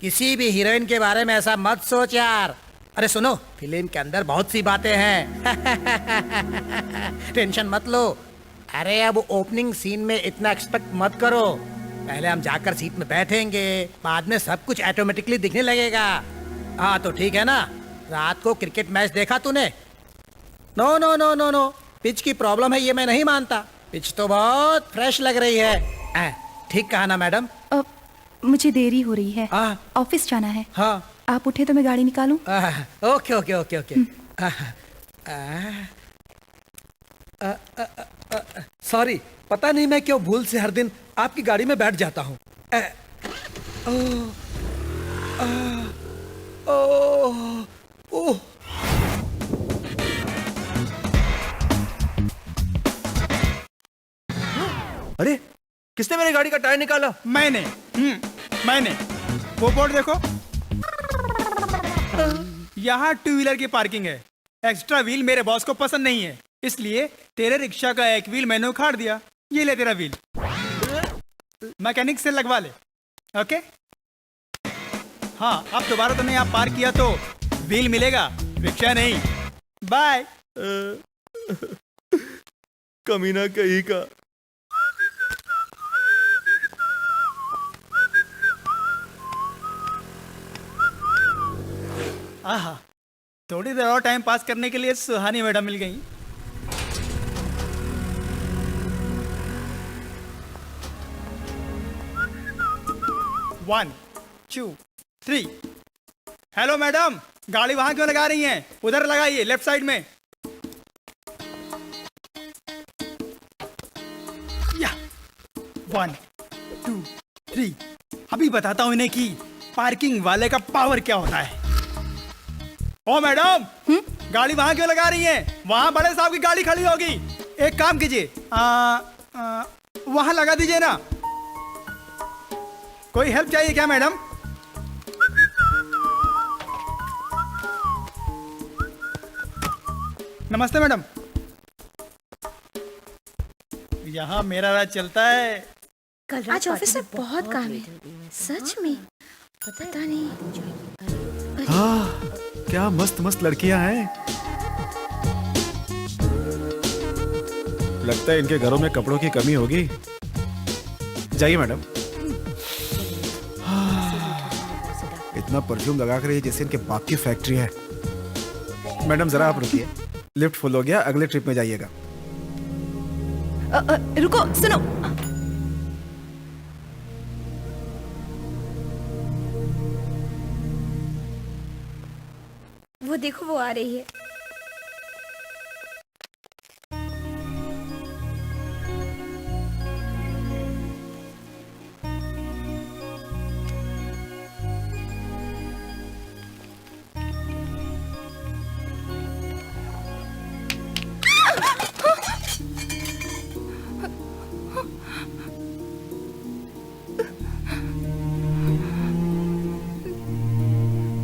किसी भी हीरोइन के बारे में ऐसा मत सोच यार। अरे सुनो, फिल्म के अंदर बहुत सी बातें हैं। टेंशन मत लो। अरे अब ओपनिंग सीन में इतना एक्सपेक्ट मत करो। पहले हम जाकर सीट में बैठेंगे, बाद में सब कुछ ऑटोमेटिकली दिखने लगेगा। हाँ तो ठीक है ना। रात को क्रिकेट मैच देखा तूने? No no no no no, pitch की प्रॉब्लम है ये मैं नहीं मानता। पिच तो बहुत फ्रेश लग रही है। ठीक कहा ना मैडम? मुझे देरी हो रही है, ऑफिस जाना है। हाँ आप उठे तो मैं गाड़ी निकालूं? Okay okay okay okay. Sorry, पता नहीं मैं क्यों भूल से हर दिन आपकी गाड़ी में बैठ जाता हूँ। अरे किसने मेरी गाड़ी का टायर निकाला? मैंने वो बोर्ड देखो, यहाँ टू व्हीलर की पार्किंग है। एक्स्ट्रा व्हील मेरे बॉस को पसंद नहीं है, इसलिए तेरे रिक्शा का एक व्हील मैंने उखाड़ दिया। ये ले तेरा व्हील, मैकेनिक से लगवा ले। ओके हाँ, अब दोबारा तुमने यहाँ पार्क किया तो व्हील मिलेगा, रिक्शा नहीं। बाय। कमीना कहीं का। आहा, थोड़ी देर और टाइम पास करने के लिए सुहानी मैडम मिल गई। One two three. Hello madam, गाड़ी वहां क्यों लगा रही हैं? उधर लगाइए, लेफ्ट साइड में। या 1 2 3। अभी बताता हूं इन्हें कि पार्किंग वाले का पावर क्या होता है। ओ मैडम, गाड़ी वहां क्यों लगा रही हैं? वहां बड़े साहब की गाड़ी खड़ी होगी। एक काम कीजिए, वहां लगा दीजिए ना। कोई हेल्प चाहिए क्या मैडम? नमस्ते मैडम। यहाँ मेरा राज चलता है। आज ऑफिस में बहुत काम है, सच में पता नहीं। हाँ, क्या मस्त मस्त लड़कियां हैं। लगता है इनके घरों में कपड़ों की कमी होगी। जाइए मैडम। इतना परफ्यूम लगा कर जैसे इनके बाप की फैक्ट्री है। मैडम जरा आप रुकिए, लिफ्ट फुल हो गया, अगले ट्रिप में जाइएगा। रुको, सुनो। वो देखो, वो आ रही है।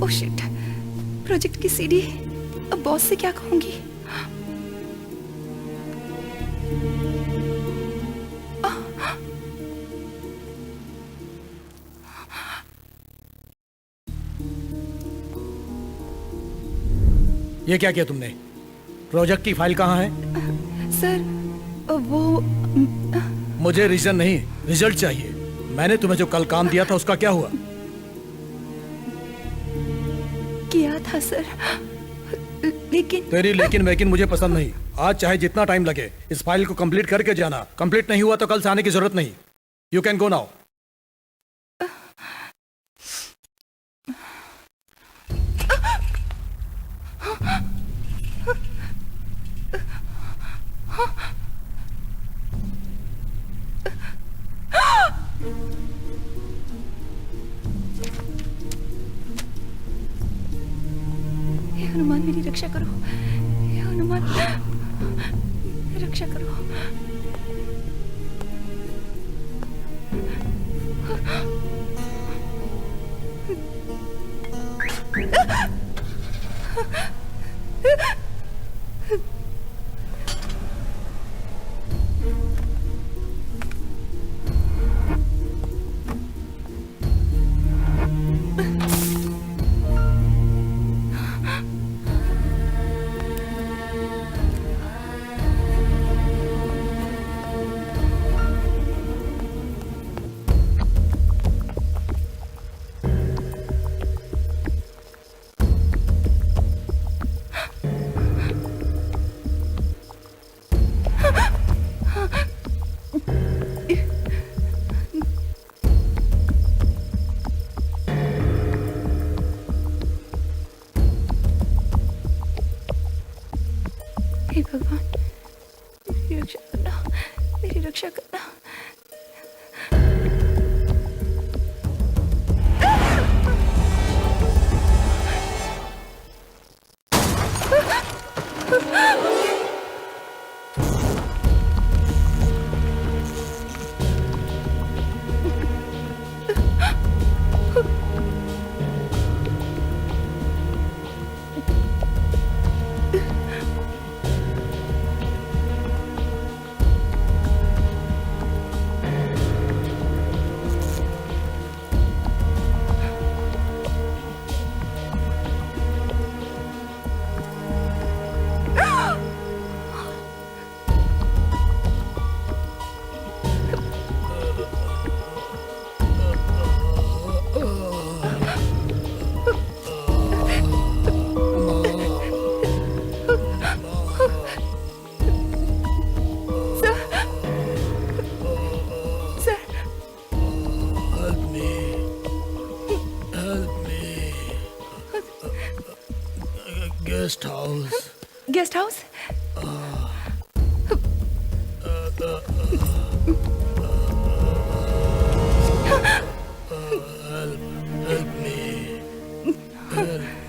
ओह शिट, प्रोजेक्ट की सीडी। अब बॉस से क्या कहूंगी? ये क्या किया तुमने? प्रोजेक्ट की फाइल कहाँ है? सर वो मुझे रीजन नहीं, रिजल्ट चाहिए। मैंने तुम्हें जो कल काम दिया था उसका क्या हुआ? किया था सर, लेकिन तेरी लेकिन वेकिन मुझे पसंद नहीं। आज चाहे जितना टाइम लगे इस फाइल को कंप्लीट करके जाना। कंप्लीट नहीं हुआ तो कल से आने की जरूरत नहीं। You can go now. हे हनुमान मेरी रक्षा करो, हे हनुमान रक्षा करो। हे भगवान मेरी रक्षा करना, मेरी रक्षा करना। Guest house. Guest house? Help me. Help me.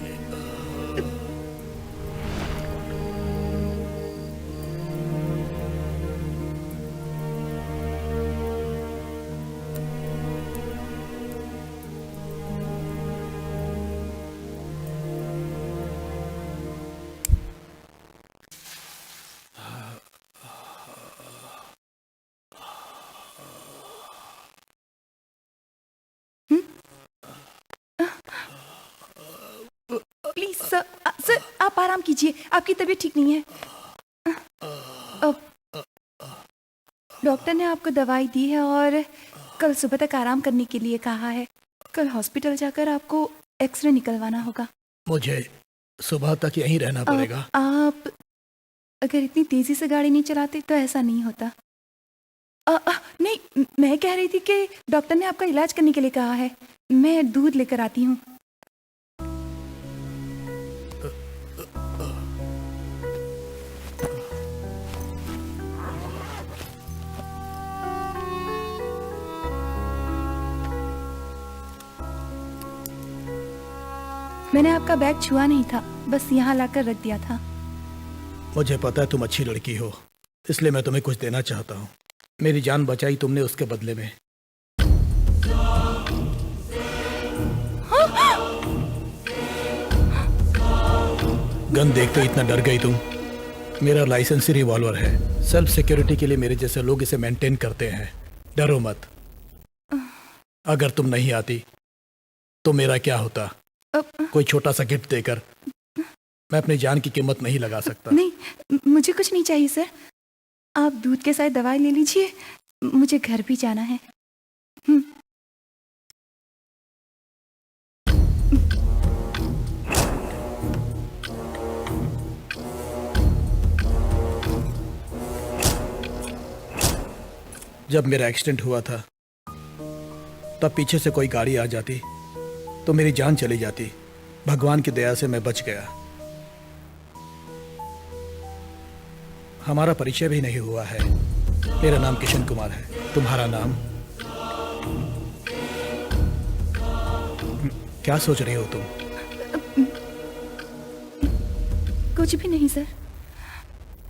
Please sir, sir आप आराम कीजिए, आपकी तबीयत ठीक नहीं है। डॉक्टर ने आपको दवाई दी है और कल सुबह तक आराम करने के लिए कहा है। कल हॉस्पिटल जाकर आपको एक्सरे निकलवाना होगा। मुझे सुबह तक यहीं रहना पड़ेगा। आप अगर इतनी तेजी से गाड़ी नहीं चलाते तो ऐसा नहीं होता। नहीं, मैं कह रही थी कि डॉक्टर ने आपका इलाज करने के लिए कहा है। मैं दूध लेकर आती हूँ। मैंने आपका बैग छुआ नहीं था, बस यहाँ लाकर रख दिया था। मुझे पता है तुम अच्छी लड़की हो, इसलिए मैं तुम्हें कुछ देना चाहता हूँ। मेरी जान बचाई तुमने उसके बदले में। गन देखते ही इतना डर गई तुम। मेरा लाइसेंसी रिवॉल्वर है। सेल्फ सिक्योरिटी के लिए मेरे जैसे लोग इसे मेंटेन करते हैं। डरो मत। अगर तुम नहीं आती तो मेरा क्या होता? कोई छोटा सा गिफ्ट देकर मैं अपनी जान की कीमत नहीं लगा सकता। नहीं, मुझे कुछ नहीं चाहिए सर। आप दूध के साथ दवाई ले लीजिए, मुझे घर भी जाना है। जब मेरा एक्सीडेंट हुआ था तब पीछे से कोई गाड़ी आ जाती तो मेरी जान चली जाती। भगवान की दया से मैं बच गया। हमारा परिचय भी नहीं हुआ है। मेरा नाम किशन कुमार है, तुम्हारा नाम? क्या सोच रही हो तुम? कुछ भी नहीं सर।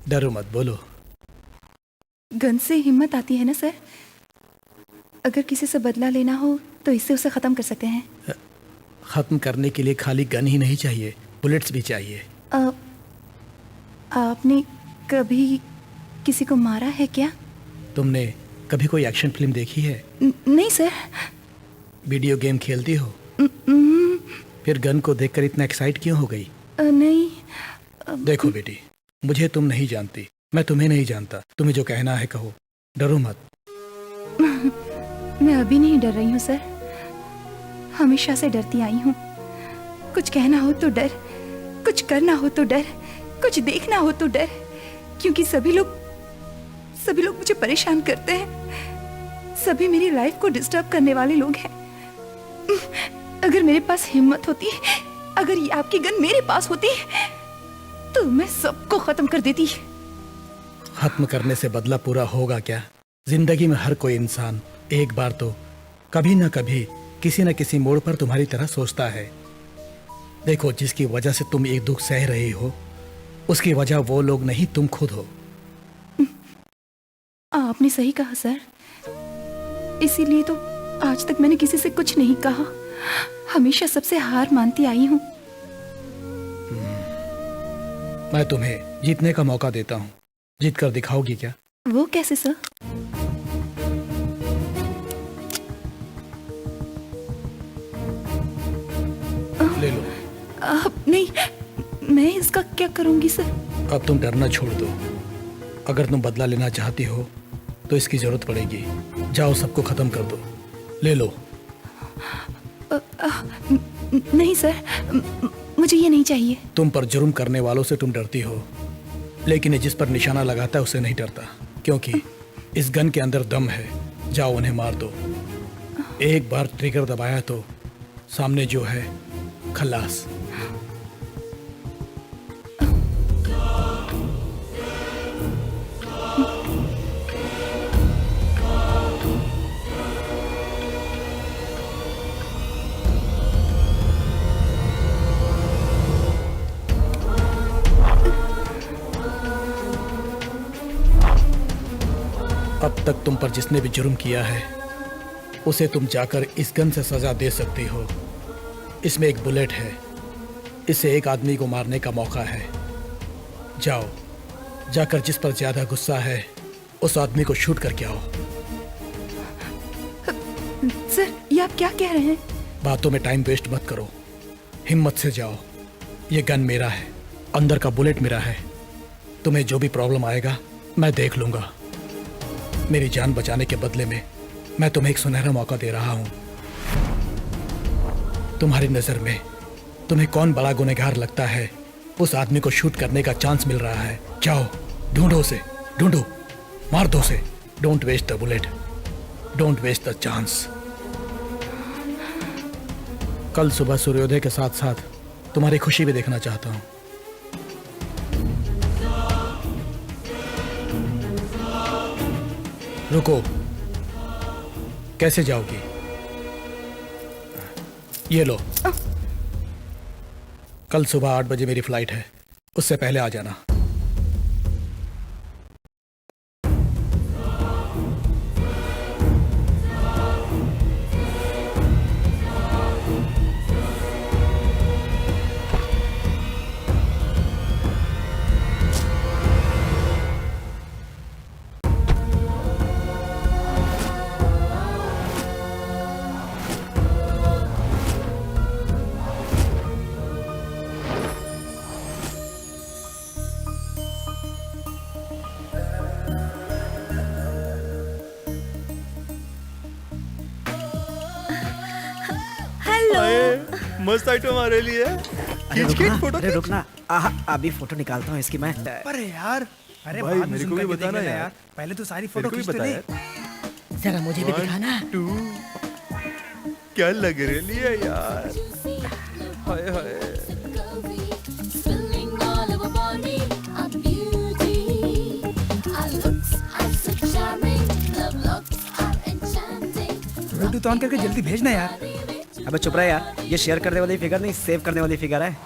डरो मत, बोलो। गन से हिम्मत आती है ना सर। अगर किसी से बदला लेना हो तो इससे उसे खत्म कर सकते हैं। खत्म करने के लिए खाली गन ही नहीं चाहिए, बुलेट्स भी चाहिए। आपने कभी किसी को मारा है क्या? तुमने कभी कोई एक्शन फिल्म देखी है? नहीं सर। वीडियो गेम खेलती हो? फिर गन को देखकर इतना एक्साइट क्यों हो गई? नहीं। देखो बेटी, मुझे तुम नहीं जानती, मैं तुम्हें नहीं जानता। तुम्हें जो कहना है कहो, डरो मत। मैं अभी नहीं डर रही हूँ सर, हमेशा से डरती आई हूँ। कुछ कहना हो तो डर, कुछ करना हो तो डर, कुछ देखना हो तो डर, क्योंकि सभी लोग मुझे परेशान करते हैं। सभी मेरी लाइफ को डिस्टर्ब करने वाले लोग हैं। अगर मेरे पास हिम्मत होती, अगर ये आपकी गन मेरे पास होती तो मैं सबको खत्म कर देती। खत्म करने से बदला पूरा होगा क्या? जिंदगी में हर कोई इंसान एक बार तो कभी ना कभी किसी न किसी मोड़ पर तुम्हारी तरह सोचता है। देखो, जिसकी वजह से तुम एक दुख सह रही हो, उसकी वजह वो लोग नहीं, तुम खुद हो। आपने सही कहा सर, इसीलिए तो आज तक मैंने किसी से कुछ नहीं कहा। हमेशा सबसे हार मानती आई हूँ। मैं तुम्हें जीतने का मौका देता हूँ। जीत कर दिखाओगी क्या? वो कैसे सर? ले लो। आप नहीं, मैं इसका क्या करूंगी सर? अब तुम डरना छोड़ दो। अगर तुम बदला लेना चाहती हो तो इसकी जरूरत पड़ेगी। जाओ, सबको खत्म कर दो। ले लो। नहीं सर, मुझे ये नहीं चाहिए। तुम पर जुर्म करने वालों से तुम डरती हो, लेकिन ये जिस पर निशाना लगाता है उसे नहीं डरता, क्योंकि इस गन के अंदर दम है। जाओ, उन्हें मार दो। एक बार ट्रिगर दबाया तो सामने जो है खलास। अब तक तुम पर जिसने भी जुर्म किया है उसे तुम जाकर इस गन से सजा दे सकती हो। इसमें एक बुलेट है, इससे एक आदमी को मारने का मौका है। जाओ, जाकर जिस पर ज्यादा गुस्सा है उस आदमी को शूट करके आओ। सर, ये आप क्या कह रहे हैं? बातों में टाइम वेस्ट मत करो, हिम्मत से जाओ। ये गन मेरा है, अंदर का बुलेट मेरा है। तुम्हें जो भी प्रॉब्लम आएगा मैं देख लूंगा। मेरी जान बचाने के बदले में मैं तुम्हें एक सुनहरा मौका दे रहा हूं। तुम्हारी नजर में तुम्हें कौन बड़ा गुनहगार लगता है, उस आदमी को शूट करने का चांस मिल रहा है। जाओ, ढूंढो उसे, ढूंढो, मार दो उसे। Don't waste the bullet, don't waste the chance. कल सुबह सूर्योदय के साथ साथ तुम्हारी खुशी भी देखना चाहता हूं। रुको, कैसे जाओगी? ये लो। कल सुबह 8 बजे मेरी फ्लाइट है, उससे पहले आ जाना। मस्त आइटम हमारे लिए। खींच खींच फोटो अरे खींच। रुकना, अभी फोटो निकालता हूँ इसकी मैं। अरे यार, अरे भाई, बाद में मेरे zoom को भी करके बताना देख लेना यार। पहले तो सारी मेरे फोटो को भी खींच तो बता ले। यार। जरा मुझे भी दिखाना। 1 2 क्या लग रही है यार, हाय हाय। Spilling all over body, a beauty. Our looks are so charming, love looks are enchanting. Bluetooth on करके जल्दी भेजना यार। अबे चुप रहा यार, ये शेयर करने वाली फिगर नहीं, सेव करने वाली फिगर है।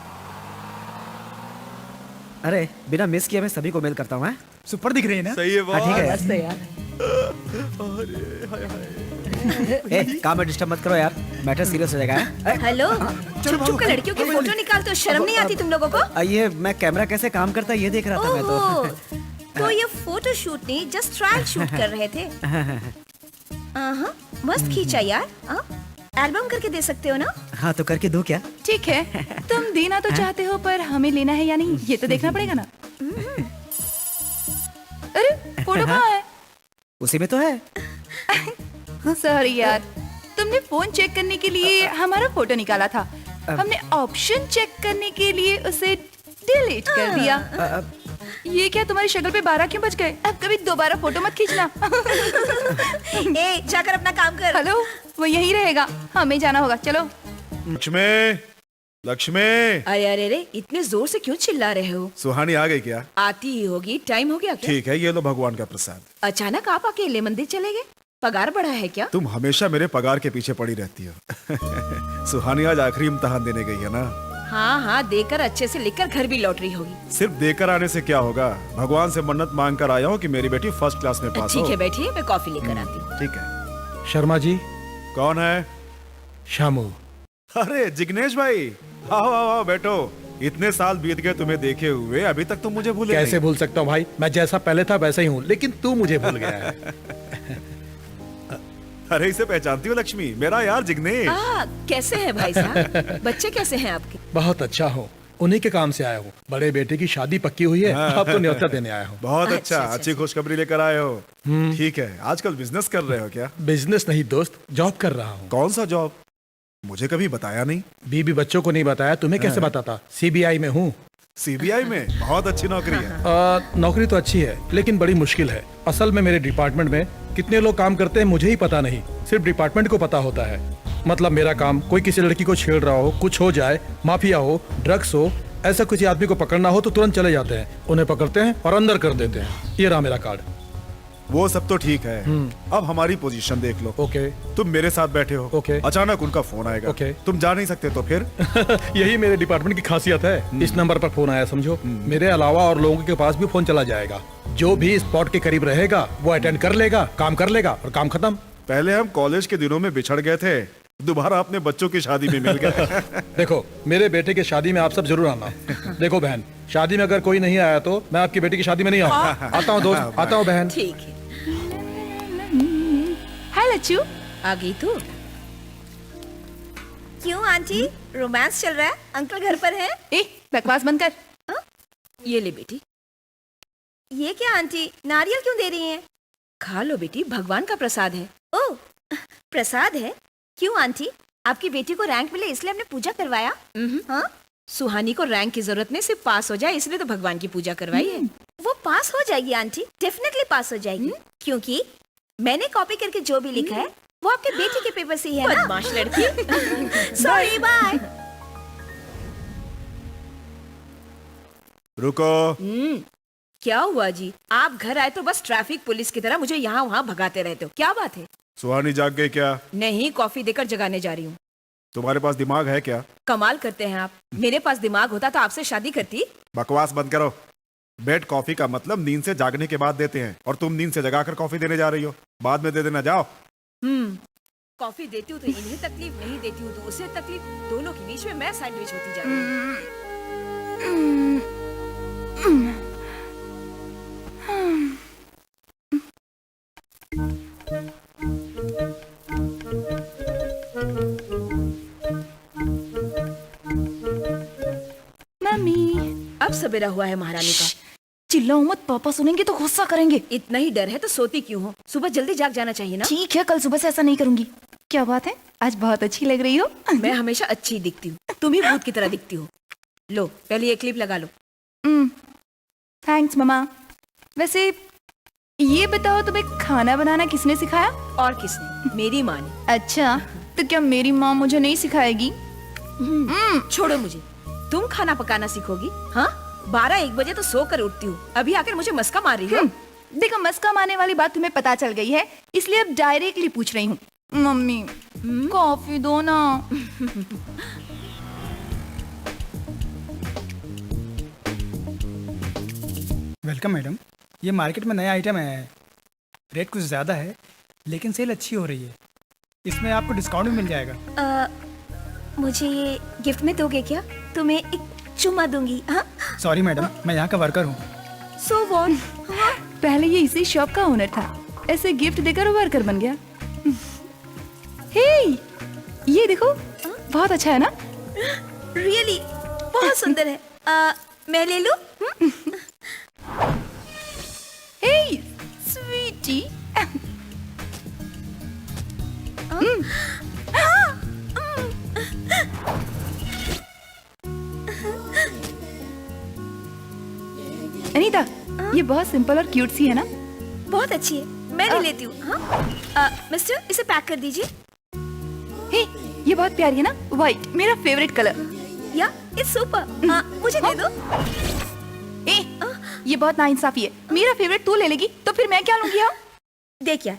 अरे बिना मिस किए मैं सभी को मेल करता हूँ। सुपर दिख रही है ना। सही है हाँ ठीक बॉस। है। यार अरे हाय हाय। ए, काम में डिस्टर्ब मत करो यार, मैटर सीरियस हो जाएगा। हेलो, चुप चुप कर लड़कियों की फोटो निकालते हो, शर्म नहीं आती तुम लोगों को? ये मैं कैमरा कैसे काम करता है ये देख रहा था मैं ओहो, तो। तो ये फोटो शूट नहीं, जस्ट ट्रायल शूट कर रहे थे। मस्त खींचा यार। एल्बम करके दे सकते हो ना? हाँ तो करके दो क्या? ठीक है, तुम देना तो चाहते हो पर हमें लेना है या नहीं ये तो देखना पड़ेगा ना। अरे फोटो कहाँ है? उसी में तो है। सॉरी यार, तुमने फोन चेक करने के लिए हमारा फोटो निकाला था, हमने ऑप्शन चेक करने के लिए उसे डिलीट कर दिया। ये क्या तुम्हारी शक्ल पे 12 क्यों बज गए? अब कभी दोबारा फोटो मत खींचना। ए, जाकर अपना काम कर। हेलो, वो यहीं रहेगा, हमें जाना होगा, चलो। लक्ष्मी, लक्ष्मी। अरे अरे अरे, इतने जोर से क्यों चिल्ला रहे हो? सुहानी आ गई क्या? आती ही होगी, टाइम हो गया क्या? ठीक है, ये लो भगवान का प्रसाद। अचानक आप अकेले मंदिर चले गए? पगार बढ़ा है क्या? तुम हमेशा मेरे पगार के पीछे पड़ी रहती हो। सुहानी आज आखिरी इम्तिहान देने गई है ना। हाँ हाँ, देकर अच्छे से लिखकर घर भी लौट रही होगी। सिर्फ देकर आने से क्या होगा, भगवान से मन्नत मांग कर आया हूँ कि मेरी बेटी फर्स्ट क्लास में पास हो। ठीक है बैठिए, मैं कॉफी लेकर आती हूँ। ठीक है। शर्मा जी, कौन है? शामू। अरे जिग्नेश भाई, आओ आओ आओ, बैठो। इतने साल बीत गए तुम्हें देखे हुए, अभी तक तुम मुझे भूले कैसे नहीं। भूल सकता हूँ भाई, मैं जैसा पहले था वैसा ही हूँ, लेकिन तू मुझे भूल गया है। अरे इसे पहचानती हो लक्ष्मी, मेरा यार जिग्नेश। कैसे हैं भाई साहब? बच्चे कैसे हैं आपके? बहुत अच्छा हूँ, उन्हीं के काम से आया हूँ। बड़े बेटे की शादी पक्की हुई है, अब तो न्योता देने आया हूँ। बहुत अच्छा, अच्छा, अच्छी खुशखबरी लेकर आए हो। ठीक है, आजकल बिजनेस कर रहे हो क्या? बिजनेस नहीं दोस्त, जॉब कर रहा हूँ। कौन सा जॉब? मुझे कभी बताया नहीं। बीबी बच्चों को नहीं बताया, तुम्हें कैसे बताता? सीबीआई में हूँ। सीबीआई में? बहुत अच्छी नौकरी है। नौकरी तो अच्छी है, लेकिन बड़ी मुश्किल है। असल में मेरे डिपार्टमेंट में कितने लोग काम करते हैं मुझे ही पता नहीं, सिर्फ डिपार्टमेंट को पता होता है। मतलब मेरा काम, कोई किसी लड़की को छेड़ रहा हो, कुछ हो जाए, माफिया हो, ड्रग्स हो, ऐसा किसी आदमी को पकड़ना हो तो तुरंत चले जाते हैं, उन्हें पकड़ते हैं और अंदर कर देते हैं। ये रहा मेरा कार्ड। वो सब तो ठीक है, अब हमारी पोजीशन देख लो। ओके। तुम मेरे साथ बैठे हो, ओके। अचानक उनका फोन आएगा, ओके। तुम जा नहीं सकते तो फिर? यही मेरे डिपार्टमेंट की खासियत है। इस नंबर पर फोन आया समझो, मेरे अलावा और लोगों के पास भी फोन चला जाएगा। जो भी स्पॉट के करीब रहेगा वो अटेंड कर लेगा, काम कर लेगा और काम खत्म। पहले हम कॉलेज के दिनों में बिछड़ गए थे, दोबारा अपने बच्चों की शादी में मिल गए। देखो, मेरे बेटे की शादी में आप सब जरूर आना। देखो बहन, शादी में अगर कोई नहीं आया तो मैं आपकी बेटी की शादी में नहीं आऊंगा। आता हूँ दोस्त, आता हूँ बहन। ठीक है, हाय लच्चू। आ गई तू? क्यों आंटी, रोमांस चल रहा है? अंकल घर पर हैं? ए, बकवास बंद कर। ये ले बेटी, ये क्या आंटी, नारियल क्यों दे रही हैं? खा लो बेटी, भगवान का प्रसाद है। ओह, प्रसाद है? क्यों आंटी, आपकी बेटी को रैंक मिले इसलिए हमने पूजा करवाया? हाँ? सुहानी को रैंक की जरूरत नहीं, सिर्फ पास हो जाए इसलिए तो भगवान की पूजा करवाई है। वो पास हो जाएगी आंटी, डेफिनेटली पास हो जाएगी, क्योंकि मैंने कॉपी करके जो भी लिखा है वो आपके बेटी के पेपर से ही है ना। बदमाश लड़की। Sorry, bye. रुको। क्या हुआ जी? आप घर आए तो बस ट्रैफिक पुलिस की तरह मुझे यहाँ वहाँ भगाते रहते हो, क्या बात है? सुहानी जाग गई क्या? नहीं, कॉफी देकर जगाने जा रही हूँ। तुम्हारे पास दिमाग है क्या? कमाल करते हैं आप, मेरे पास दिमाग होता तो आपसे शादी करती। बकवास बंद करो। बेड कॉफी का मतलब नींद से जागने के बाद देते हैं, और तुम नींद से जगाकर कॉफी देने जा रही हो। बाद में दे देना, जाओ। कॉफी देती हूँ तो इन्हें तकलीफ, नहीं देती हूँ तो उसे तकलीफ, दोनों के बीच में मैं सैंडविच होती जा रही हूँ। मम्मी, अब सवेरा हुआ है महारानी का। चिल्लाओ मत, पापा सुनेंगे तो गुस्सा करेंगे। इतना ही डर है तो सोती क्यों हो? सुबह जल्दी जाग जाना चाहिए ना। ठीक है, कल सुबह से ऐसा नहीं करूंगी। क्या बात है, आज बहुत अच्छी लग रही हो। मैं हमेशा अच्छी दिखती हूँ, तुम ही भूत की तरह दिखती हो। लो पहले ये क्लिप लगा लो। Thanks mama. वैसे ये बताओ तुम्हें खाना बनाना किसने सिखाया? और किसने? मेरी माँ ने। अच्छा, तो क्या मेरी माँ मुझे नहीं सिखाएगी? छोड़ो मुझे, तुम खाना पकाना सीखोगी? हाँ, 12-1 बजे तो सो कर उठती हूँ, अभी आकर मुझे मस्का मार रही हो। देखो, मस्का मारने वाली बात तुम्हें पता चल गई है, इसलिए अब डायरेक्टली पूछ रही हूँ। मम्मी, कॉफी दो ना। वेलकम मैडम, ये मार्केट में नया आइटम है। रेट कुछ ज़्यादा है लेकिन सेल अच्छी हो रही है। इसमें आपको डिस्काउंट भी मिल जाएगा। मुझे ये गिफ्ट में दोगे क्या? तुम्हें एक चुम्मा दूंगी। हाँ? सॉरी मैडम, मैं यहाँ का वर्कर हूँ। So what? पहले ये इसी शॉप का ओनर था, ऐसे गिफ्ट देकर वर्कर बन गया। हे, ये देखो, बहुत अच्छा है ना? Really? बहुत सुंदर है। मैं ले लूं? हे, स्वीटी। अनीता, ये बहुत सिंपल और क्यूट सी है ना? बहुत अच्छी है, मैं ले लेती हूँ। हाँ? मिस्टर, इसे पैक कर दीजिए। हे, ये बहुत प्यारी है ना? व्हाइट, मेरा फेवरेट कलर। या, इट्स सुपर। मुझे दे दो। ए, ये बहुत नाइंसाफी है। मेरा फेवरेट तू ले लेगी तो फिर मैं क्या लूंगी? हाँ? देख यार,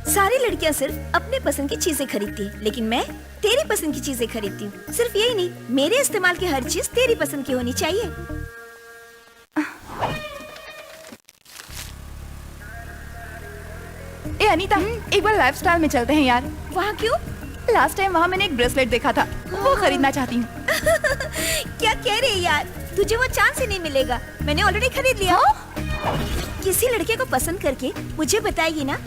सारी लड़कियां सिर्फ अपने पसंद की चीजें खरीदती है, लेकिन मैं तेरी पसंद की चीजें खरीदती हूँ। सिर्फ यही नहीं, मेरे इस्तेमाल की हर चीज तेरी पसंद की होनी चाहिए। ए अनीता, एक बार लाइफस्टाइल में चलते हैं यार। वहाँ क्यों? लास्ट टाइम वहाँ मैंने एक ब्रेसलेट देखा था, वो खरीदना चाहती हूँ। क्या कह रही है यार? तुझे वो चांस ही नहीं मिलेगा, मैंने ऑलरेडी खरीद लिया। किसी लड़के को पसंद करके मुझे बताएगी ना,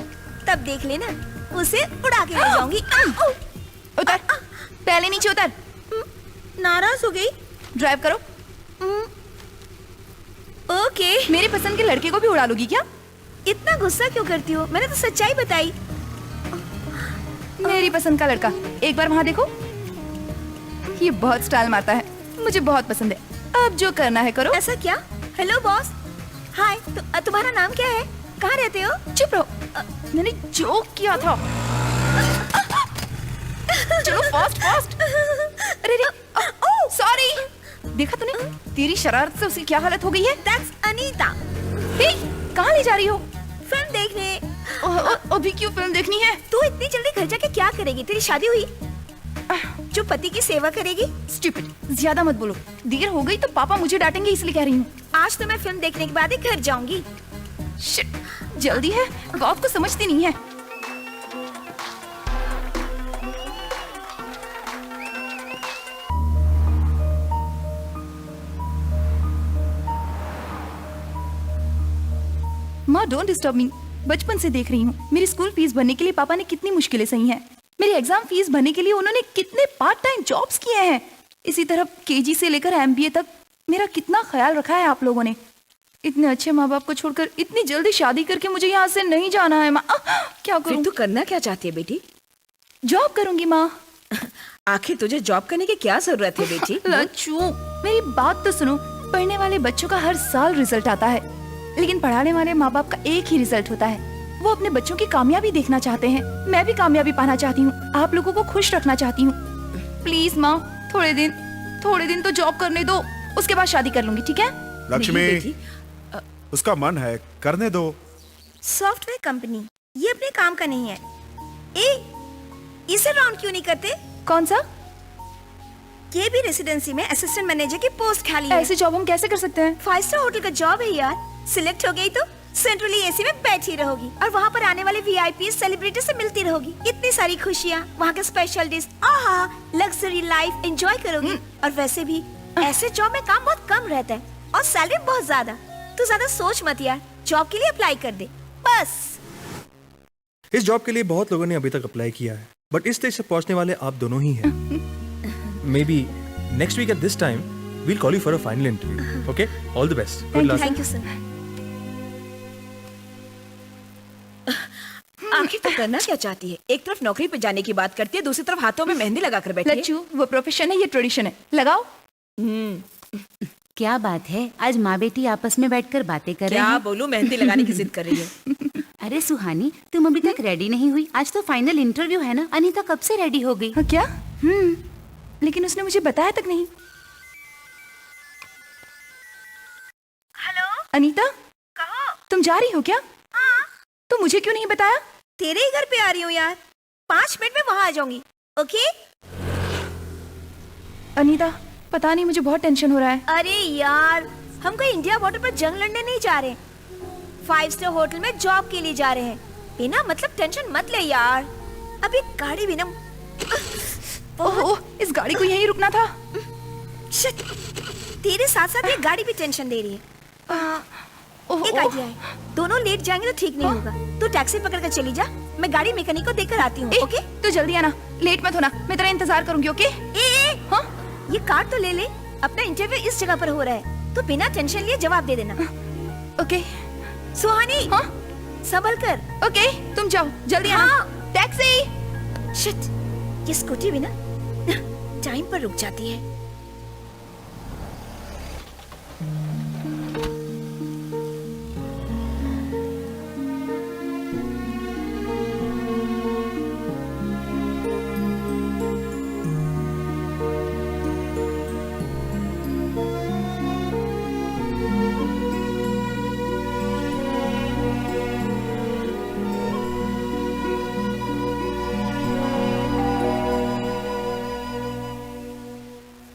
तब देख लेना, उसे उड़ा के ले जाऊंगी। उतर, पहले नीचे उतर। नाराज हो गई? ड्राइव करो। ओके। मेरे पसंद के लड़के को भी उड़ा लोगी क्या? इतना गुस्सा क्यों करती हो? मैंने तो सच्चाई बताई। मेरी पसंद का लड़का, एक बार वहाँ देखो। ये बहुत स्टाइल मारता है, मुझे बहुत पसंद है। अब जो करना है करो। ऐसा क्या? Hello boss. हाय, तुम्हारा नाम क्या है? कहाँ रहते हो? चुप रहो, मैंने जोक किया था। चलो फास्ट फास्ट। अरे रे, सॉरी। देखा तूने, तेरी शरारत से उसकी क्या हालत हो गई है? That's अनीता। कहाँ ले जा रही हो? फिल्म देखने। अभी क्यों फिल्म देखनी है? तू इतनी जल्दी घर जाके क्या करेगी? तेरी शादी हुई? जो पति की सेवा करेगी? स्टूपिड, ज्यादा मत बोलो। देर हो गई तो पापा मुझे डांटेंगे, इसलिए कह रही हूँ। आज तो मैं फिल्म देखने के बाद ही घर जाऊंगी। शिट, जल्दी है, बाप को समझती नहीं है। माँ, डोंट डिस्टर्ब मी। बचपन से देख रही हूँ, मेरी स्कूल फीस भरने के लिए पापा ने कितनी मुश्किलें सही हैं। मेरी एग्जाम फीस भरने के लिए उन्होंने कितने पार्ट टाइम जॉब्स किए हैं। इसी तरह केजी से लेकर एमबीए तक मेरा कितना ख्याल रखा है आप लोगों ने। इतने अच्छे माँ बाप को छोड़कर इतनी जल्दी शादी करके मुझे यहाँ से नहीं जाना है माँ। क्या फिर करूँ? तू करना क्या चाहती है बेटी? जॉब करूंगी माँ। आखिर तुझे जॉब करने की क्या जरूरत है बेटी? लच्छू, मेरी बात तो सुनो। पढ़ने वाले बच्चों का हर साल रिजल्ट आता है, लेकिन पढ़ाने वाले माँ बाप का एक ही रिजल्ट होता है। वो अपने बच्चों की कामयाबी देखना चाहते हैं। मैं भी कामयाबी पाना चाहती हूँ, आप लोगों को खुश रखना चाहती हूँ। प्लीज माँ, थोड़े दिन तो जॉब करने दो, उसके बाद शादी कर लूंगी, ठीक है? लक्ष्मी, नहीं बेटी, उसका मन है, करने दो। सॉफ्टवेयर कंपनी, ये अपने काम का नहीं है। इसे राउंड क्यों नहीं करते? कौन सा? ये भी रेसिडेंसी में असिस्टेंट मैनेजर की पोस्ट खाली है। ऐसी जॉब हम कैसे कर सकते हैं? 5 स्टार होटल का जॉब है यार। सिलेक्ट हो गई तो सेंट्रली एसी में बैठी रहोगी और वहाँ पर आने वाले वीआईपी सेलिब्रिटी से मिलती रहोगी। इतनी सारी खुशियाँ, वहाँ के स्पेशल डिश, आहा, लग्जरी लाइफ एंजॉय करोगी। और वैसे भी ऐसे जॉब में काम बहुत कम रहता है और सैलरी बहुत ज्यादा। तू ज्यादा सोच मत यार, जॉब के लिए अप्लाई कर दे बस। इस जॉब के लिए बहुत लोगों ने अभी तक अप्लाई किया है, बट इस स्टेज से पहुंचने वाले आप दोनों ही हैं। Maybe next week at this time we'll call you for a final interview. Okay, all the best, good luck. Thank you sir. आखिर तो करना क्या चाहती है? एक तरफ नौकरी पे जाने की बात करती है, दूसरी तरफ हाथों में मेहंदी लगाकर बैठी है। लच्छू, वो प्रोफेशन है, ये ट्रेडिशन है, लगाओ। क्या बात है, आज माँ बेटी आपस में बैठकर बातें कर रहे क्या हैं। बोलूं, मेहंदी लगाने की जिद कर रही है। अरे सुहानी, तुम अभी तक रेडी नहीं हुई? आज तो फाइनल इंटरव्यू है ना। अनीता कब से रेडी हो गई? हाँ, क्या? लेकिन उसने मुझे बताया तक नहीं। हेलो, अनीता, कहो। तुम जा रही हो क्या? हाँ, तो मुझे क्यों नहीं बताया? तेरे ही घर पे आ रही हूँ यार। 5 मिनट में वहाँ आ जाऊंगी। ओके? अनीता, पता नहीं, मुझे बहुत टेंशन हो रहा है। अरे यार, हम कोई इंडिया बॉर्डर पर जंग लड़ने नहीं जा रहे। 5 स्टार होटल में जॉब के लिए जा रहे हैं। बिना मतलब टेंशन मत ले यार। अभी गाड़ी भी ना। ओह, इस गाड़ी को यहीं रुकना था। शिट, तेरे साथ साथ ये गाड़ी भी टेंशन दे रही है। एक आइडिया है, दोनों लेट जाएंगे तो ठीक नहीं होगा। तू टैक्सी पकड़ कर चली जा, मैं गाड़ी मैकेनिक को देकर आती हूँ। ओके? तो जल्दी आना, लेट मत होना, मैं तेरा इंतजार करूंगी। ओके? हाँ, ये कार तो ले ले। अपना इंटरव्यू इस जगह पर हो रहा है, तो बिना टेंशन लिए जवाब दे देना। ओके? सुहानी, हाँ, संभल कर। ओके, तुम जाओ, जल्दी आना। टैक्सी। शिट, ये स्कूटी भी ना टाइम पर रुक जाती है।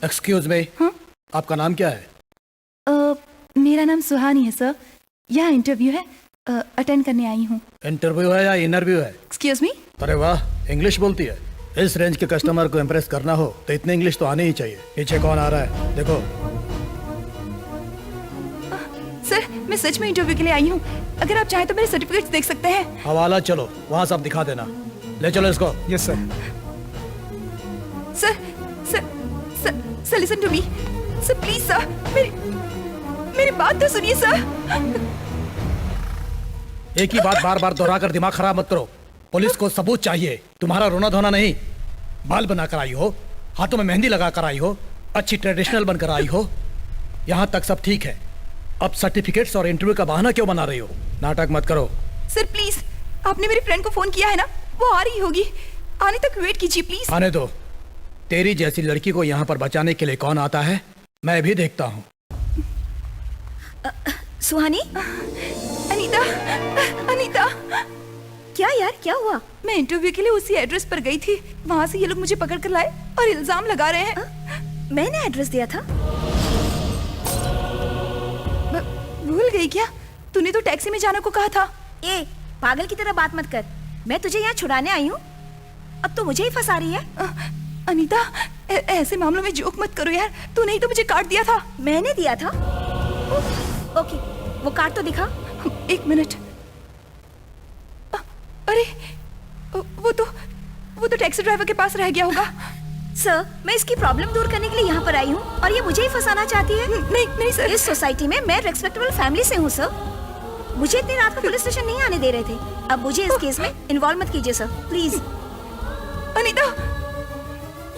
एक्सक्यूज मी, आपका नाम क्या है? मेरा नाम सुहानी है सर। यहाँ इंटरव्यू है, अटेंड करने आई हूँ। इंटरव्यू है या इंटरव्यू है? Excuse me? अरे वाह, इंग्लिश बोलती है। इस रेंज के कस्टमर को इम्प्रेस करना हो तो इतने इंग्लिश तो आने ही चाहिए। पीछे कौन आ रहा है देखो। सर, मैं सच में इंटरव्यू के लिए आई हूँ। अगर आप चाहें तो मेरे सर्टिफिकेट्स देख सकते हैं। हवाला चलो, वहाँ सब दिखा देना। ले चलो इसको। Yes sir. Sir, sir, sir, sir, listen to me. Sir, please sir, मेरी बात तो सुनिए सर। एक ही बात बार बार दोहरा कर दिमाग खराब मत करो। पुलिस को सबूत चाहिए, तुम्हारा रोना धोना नहीं। बाल बनाकर आई हो, हाथों में मेहंदी लगा कर आई हो, अच्छी ट्रेडिशनल बनकर आई हो, यहाँ तक सब ठीक है। अब सर्टिफिकेट्स और इंटरव्यू का बहाना क्यों बना रही हो? नाटक मत करो। सर प्लीज, आपने मेरी फ्रेंड को फोन किया है ना, वो आ रही होगी। आने तक वेट कीजिए प्लीज। आने दो। तेरी जैसी लड़की को यहाँ पर बचाने के लिए कौन आता है, मैं भी देखता हूँ। सुहानी, अनीता, अनीता, क्या यार, क्या हुआ? मैं इंटरव्यू के लिए उसी एड्रेस पर गई थी। वहाँ से ये लोग मुझे पकड़ कर लाए और इल्जाम लगा रहे हैं। मैंने एड्रेस दिया था। भूल गई क्या? तूने तो टैक्सी में जाने को कहा था। ए, पागल की तरह बात मत कर। मैं तुझे यहाँ छुड़ाने आई हूँ, अब तो मुझे ही फंसा रही है। अनीता, ऐसे मामलों में जोक मत करो यार। तूने ही तो मुझे कार्ड दिया था। मैंने दिया था? ओके, वो कार्ड तो दिखा। एक मिनट। अरे, वो तो टैक्सी ड्राइवर के पास रह गया होगा। सर, मैं इसकी प्रॉब्लम दूर करने के लिए यहाँ पर आई हूँ और ये मुझे ही फंसाना चाहती है। नहीं नहीं सर, इस सोसाइटी में मैं रेस्पेक्टेबल फैमिली से हूँ सर। मुझे इतनी रात को पुलिस स्टेशन नहीं आने दे रहे थे। अब मुझे इस केस में इन्वॉल्व मत कीजिए सर, प्लीज। अनीता,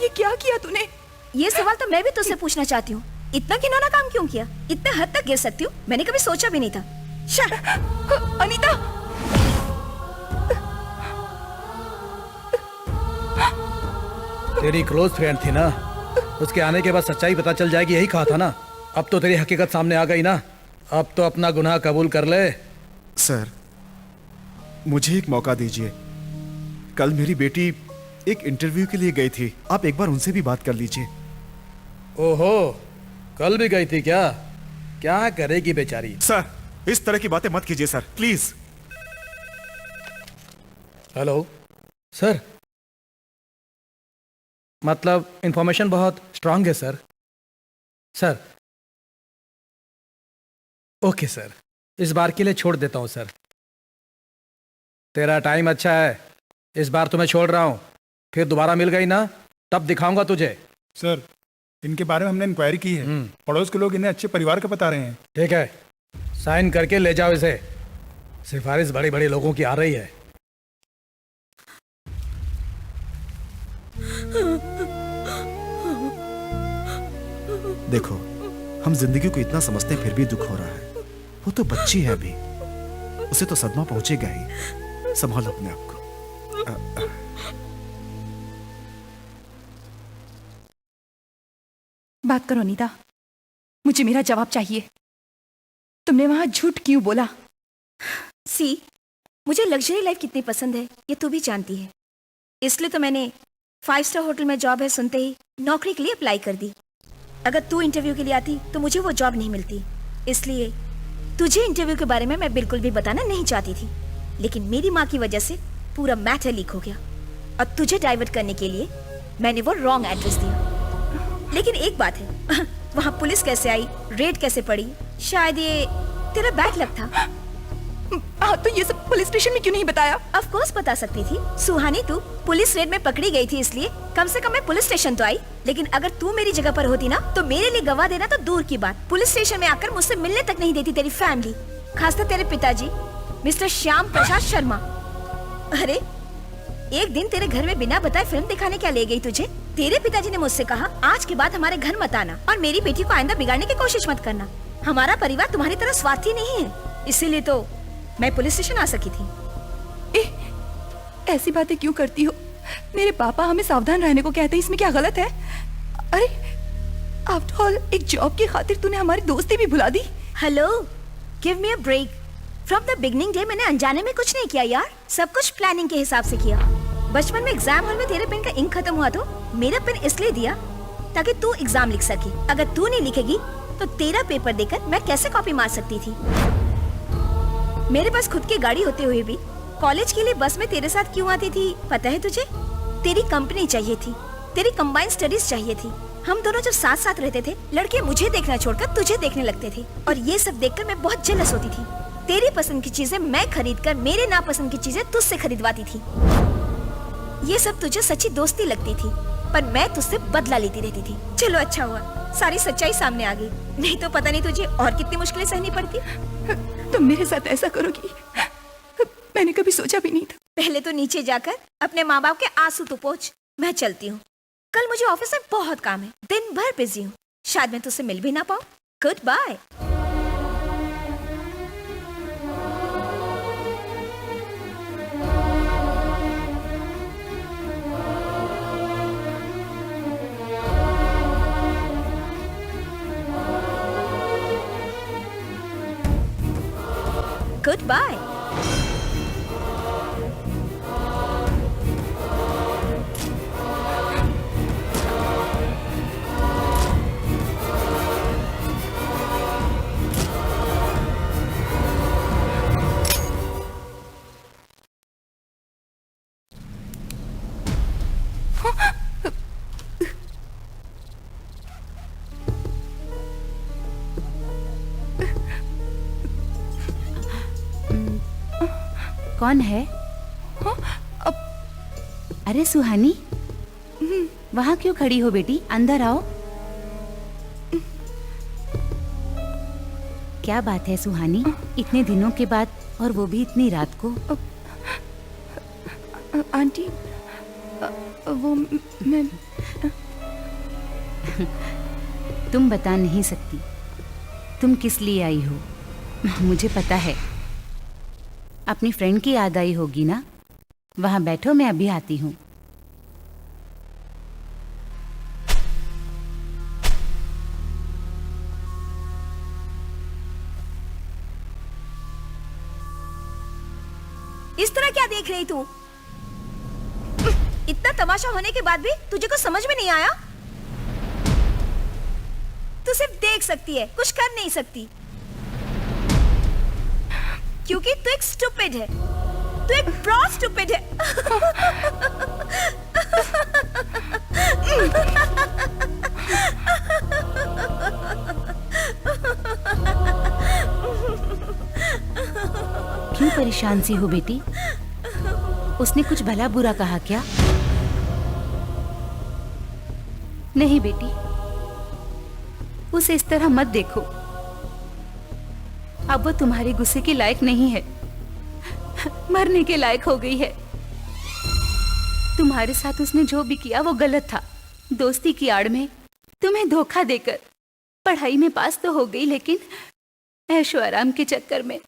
ये क्या किया तूने? ये सवाल तो मैं भी तुझसे पूछना चाहती हूँ। इतना घिनौना काम क्यों किया? इतना हद तक गिर सकती हूँ, मैंने कभी सोचा भी नहीं था। अनीता, तेरी क्लोज फ्रेंड थी ना, उसके आने के बाद सच्चाई पता चल जाएगी, यही कहा था ना। अब तो तेरी हकीकत सामने आ गई ना, अब तो अपना गुनाह कबूल कर ले। सर, मुझे एक मौका दीजिए। कल मेरी बेटी एक इंटरव्यू के लिए गई थी, आप एक बार उनसे भी बात कर लीजिए। ओहो, कल भी गई थी क्या? क्या करेगी बेचारी? सर, इस तरह की बातें मत कीजिए सर, प्लीज। हेलो सर, मतलब इंफॉर्मेशन बहुत स्ट्रांग है सर। सर, ओके सर, इस बार के लिए छोड़ देता हूं सर। तेरा टाइम अच्छा है, इस बार तो मैं छोड़ रहा हूं। फिर दोबारा मिल गई ना, तब दिखाऊंगा तुझे। सर, इनके बारे में हमने इंक्वायरी की है। पड़ोस के लोग इन्हें अच्छे परिवार का बता रहे हैं। ठीक है, साइन करके ले जाओ इसे। सिफारिश बड़े बड़े लोगों की आ रही है। देखो, हम जिंदगी को इतना समझते हैं फिर भी दुख हो रहा है। वो तो बच्ची है अभी, उसे तो सदमा पहुंचेगा ही। संभालो अपने आप को। बात करो नीता, मुझे मेरा जवाब चाहिए। तुमने वहां झूठ क्यों बोला? सी, मुझे लग्जरी लाइफ कितनी पसंद है ये तू भी जानती है, इसलिए तो मैंने 5 स्टार होटल में जॉब है सुनते ही नौकरी के लिए अप्लाई कर दी। अगर तू इंटरव्यू के लिए आती तो मुझे वो जॉब नहीं मिलती, इसलिए तुझे इंटरव्यू के बारे में मैं बिल्कुल भी बताना नहीं चाहती थी। लेकिन मेरी माँ की वजह से पूरा मैटर लीक हो गया और तुझे डाइवर्ट करने के लिए मैंने वो रॉन्ग एड्रेस दिया। लेकिन एक बात है, वहाँ पुलिस कैसे आई, रेड कैसे पड़ी, शायद ये तेरा बैड लक था। तो ये सब पुलिस स्टेशन में क्यों नहीं बताया? ऑफ कोर्स बता सकती थी सुहानी, तू पुलिस रेड में पकड़ी गई थी इसलिए कम से कम मैं पुलिस स्टेशन तो आई। लेकिन अगर तू मेरी जगह पर होती ना तो मेरे लिए गवाह देना तो दूर की बात, पुलिस स्टेशन में आकर मुझसे मिलने तक नहीं देती तेरी फैमिली, खासकर तेरे पिताजी मिस्टर श्याम प्रसाद शर्मा। अरे एक दिन तेरे घर में बिना बताए फिल्म दिखाने क्या ले गई तुझे? तेरे पिताजी ने मुझसे कहा आज के बाद हमारे घर मत आना और मेरी बेटी को आइंदा बिगाड़ने की कोशिश मत करना। हमारा परिवार तुम्हारी तरह स्वार्थी नहीं है, इसीलिए तो मैं पुलिस स्टेशन आ सकी थी। ऐसी बातें क्यों करती हो? मेरे पापा हमें सावधान रहने को कहते हैं, इसमें क्या गलत है? अरे आफ्टर ऑल एक जॉब की खातिर तूने हमारी दोस्ती भी भुला दी। Hello, give me a break. From the beginning day मैंने अनजाने में कुछ नहीं किया यार, सब कुछ प्लानिंग के हिसाब से किया। बचपन में एग्जाम हॉल में तेरे पेन का इंक खत्म हुआ तो मेरा पेन इसलिए दिया ताकि तू एग्जाम लिख सके। अगर तू नहीं लिखेगी तो तेरा पेपर देकर मैं कैसे कॉपी मार सकती थी? मेरे पास खुद की गाड़ी होते हुए भी कॉलेज के लिए बस में तेरे साथ क्यों आती थी पता है तुझे? तेरी कंपनी चाहिए थी, तेरी कंबाइंड स्टडीज चाहिए थी। हम दोनों जब साथ साथ रहते थे लड़के मुझे देखना छोड़कर तुझे देखने लगते थे और ये सब देखकर मैं बहुत जेलस होती थी। तेरी पसंद की चीजें मैं खरीदकर मेरे नापसंद की चीजें तुझसे खरीदवाती थी। ये सब तुझे सच्ची दोस्ती लगती थी, पर मैं तुझसे बदला लेती रहती थी। चलो अच्छा हुआ सारी सच्चाई सामने आ गई, नहीं तो पता नहीं तुझे और कितनी मुश्किलें सहनी पड़ती। तुम मेरे साथ ऐसा करोगी मैंने कभी सोचा भी नहीं था। पहले तो नीचे जाकर अपने माँ बाप के आंसू तो पोंछ। मैं चलती हूँ, कल मुझे ऑफिस में बहुत काम है, दिन भर बिजी हूँ, शायद मैं तुझसे मिल भी ना पाऊँ। Goodbye. Goodbye. कौन है? अरे सुहानी, वहाँ क्यों खड़ी हो बेटी? अंदर आओ। क्या बात है सुहानी, इतने दिनों के बाद और वो भी इतनी रात को? आंटी वो मैं तुम बता नहीं सकती तुम किस लिए आई हो। मुझे पता है, अपनी फ्रेंड की याद आई होगी ना। वहां बैठो, मैं अभी आती हूँ। इस तरह क्या देख रही तू? इतना तमाशा होने के बाद भी तुझे कुछ समझ में नहीं आया? तू सिर्फ देख सकती है, कुछ कर नहीं सकती, क्योंकि तू एक स्टूपिड है। तू एक ब्रॉड स्टूपिड है। क्यों परेशान सी हो बेटी? उसने कुछ भला बुरा कहा क्या? नहीं बेटी, उसे इस तरह मत देखो। अब वो तुम्हारे गुस्से के लायक नहीं है, मरने के लायक हो गई है। तुम्हारे साथ उसने जो भी किया वो गलत था। दोस्ती की आड़ में तुम्हें धोखा देकर पढ़ाई में पास तो हो गई, लेकिन ऐशो आराम के चक्कर में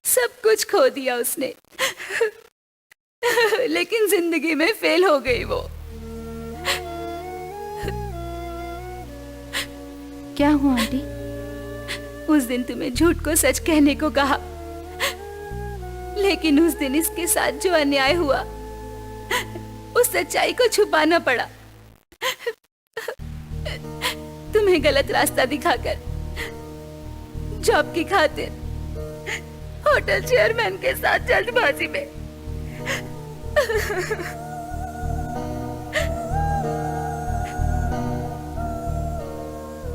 सब कुछ खो दिया उसने। लेकिन जिंदगी में फेल हो गई वो। क्या हुआ आंटी? उस दिन तुम्हें झूठ को सच कहने को कहा, लेकिन उस दिन इसके साथ जो अन्याय हुआ उस सच्चाई को छुपाना पड़ा। तुम्हें गलत रास्ता दिखाकर जॉब की खातिर होटल चेयरमैन के साथ जल्दबाजी में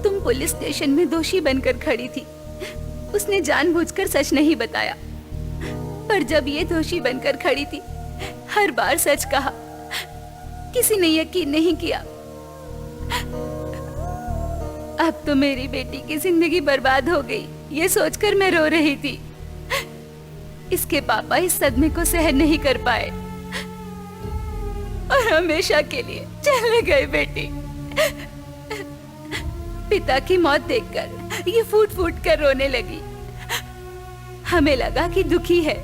तुम पुलिस स्टेशन में दोषी बनकर खड़ी थी। उसने जानबूझकर सच नहीं बताया, पर जब ये दोषी बनकर खड़ी थी, हर बार सच कहा। किसी ने यकीन नहीं किया। अब तो मेरी बेटी की जिंदगी बर्बाद हो गई, ये सोचकर मैं रो रही थी। इसके पापा इस सदमे को सहन नहीं कर पाए और हमेशा के लिए चले गए। बेटी, पिता की मौत देखकर ये फूट फूट कर रोने लगी। हमें लगा कि दुखी है।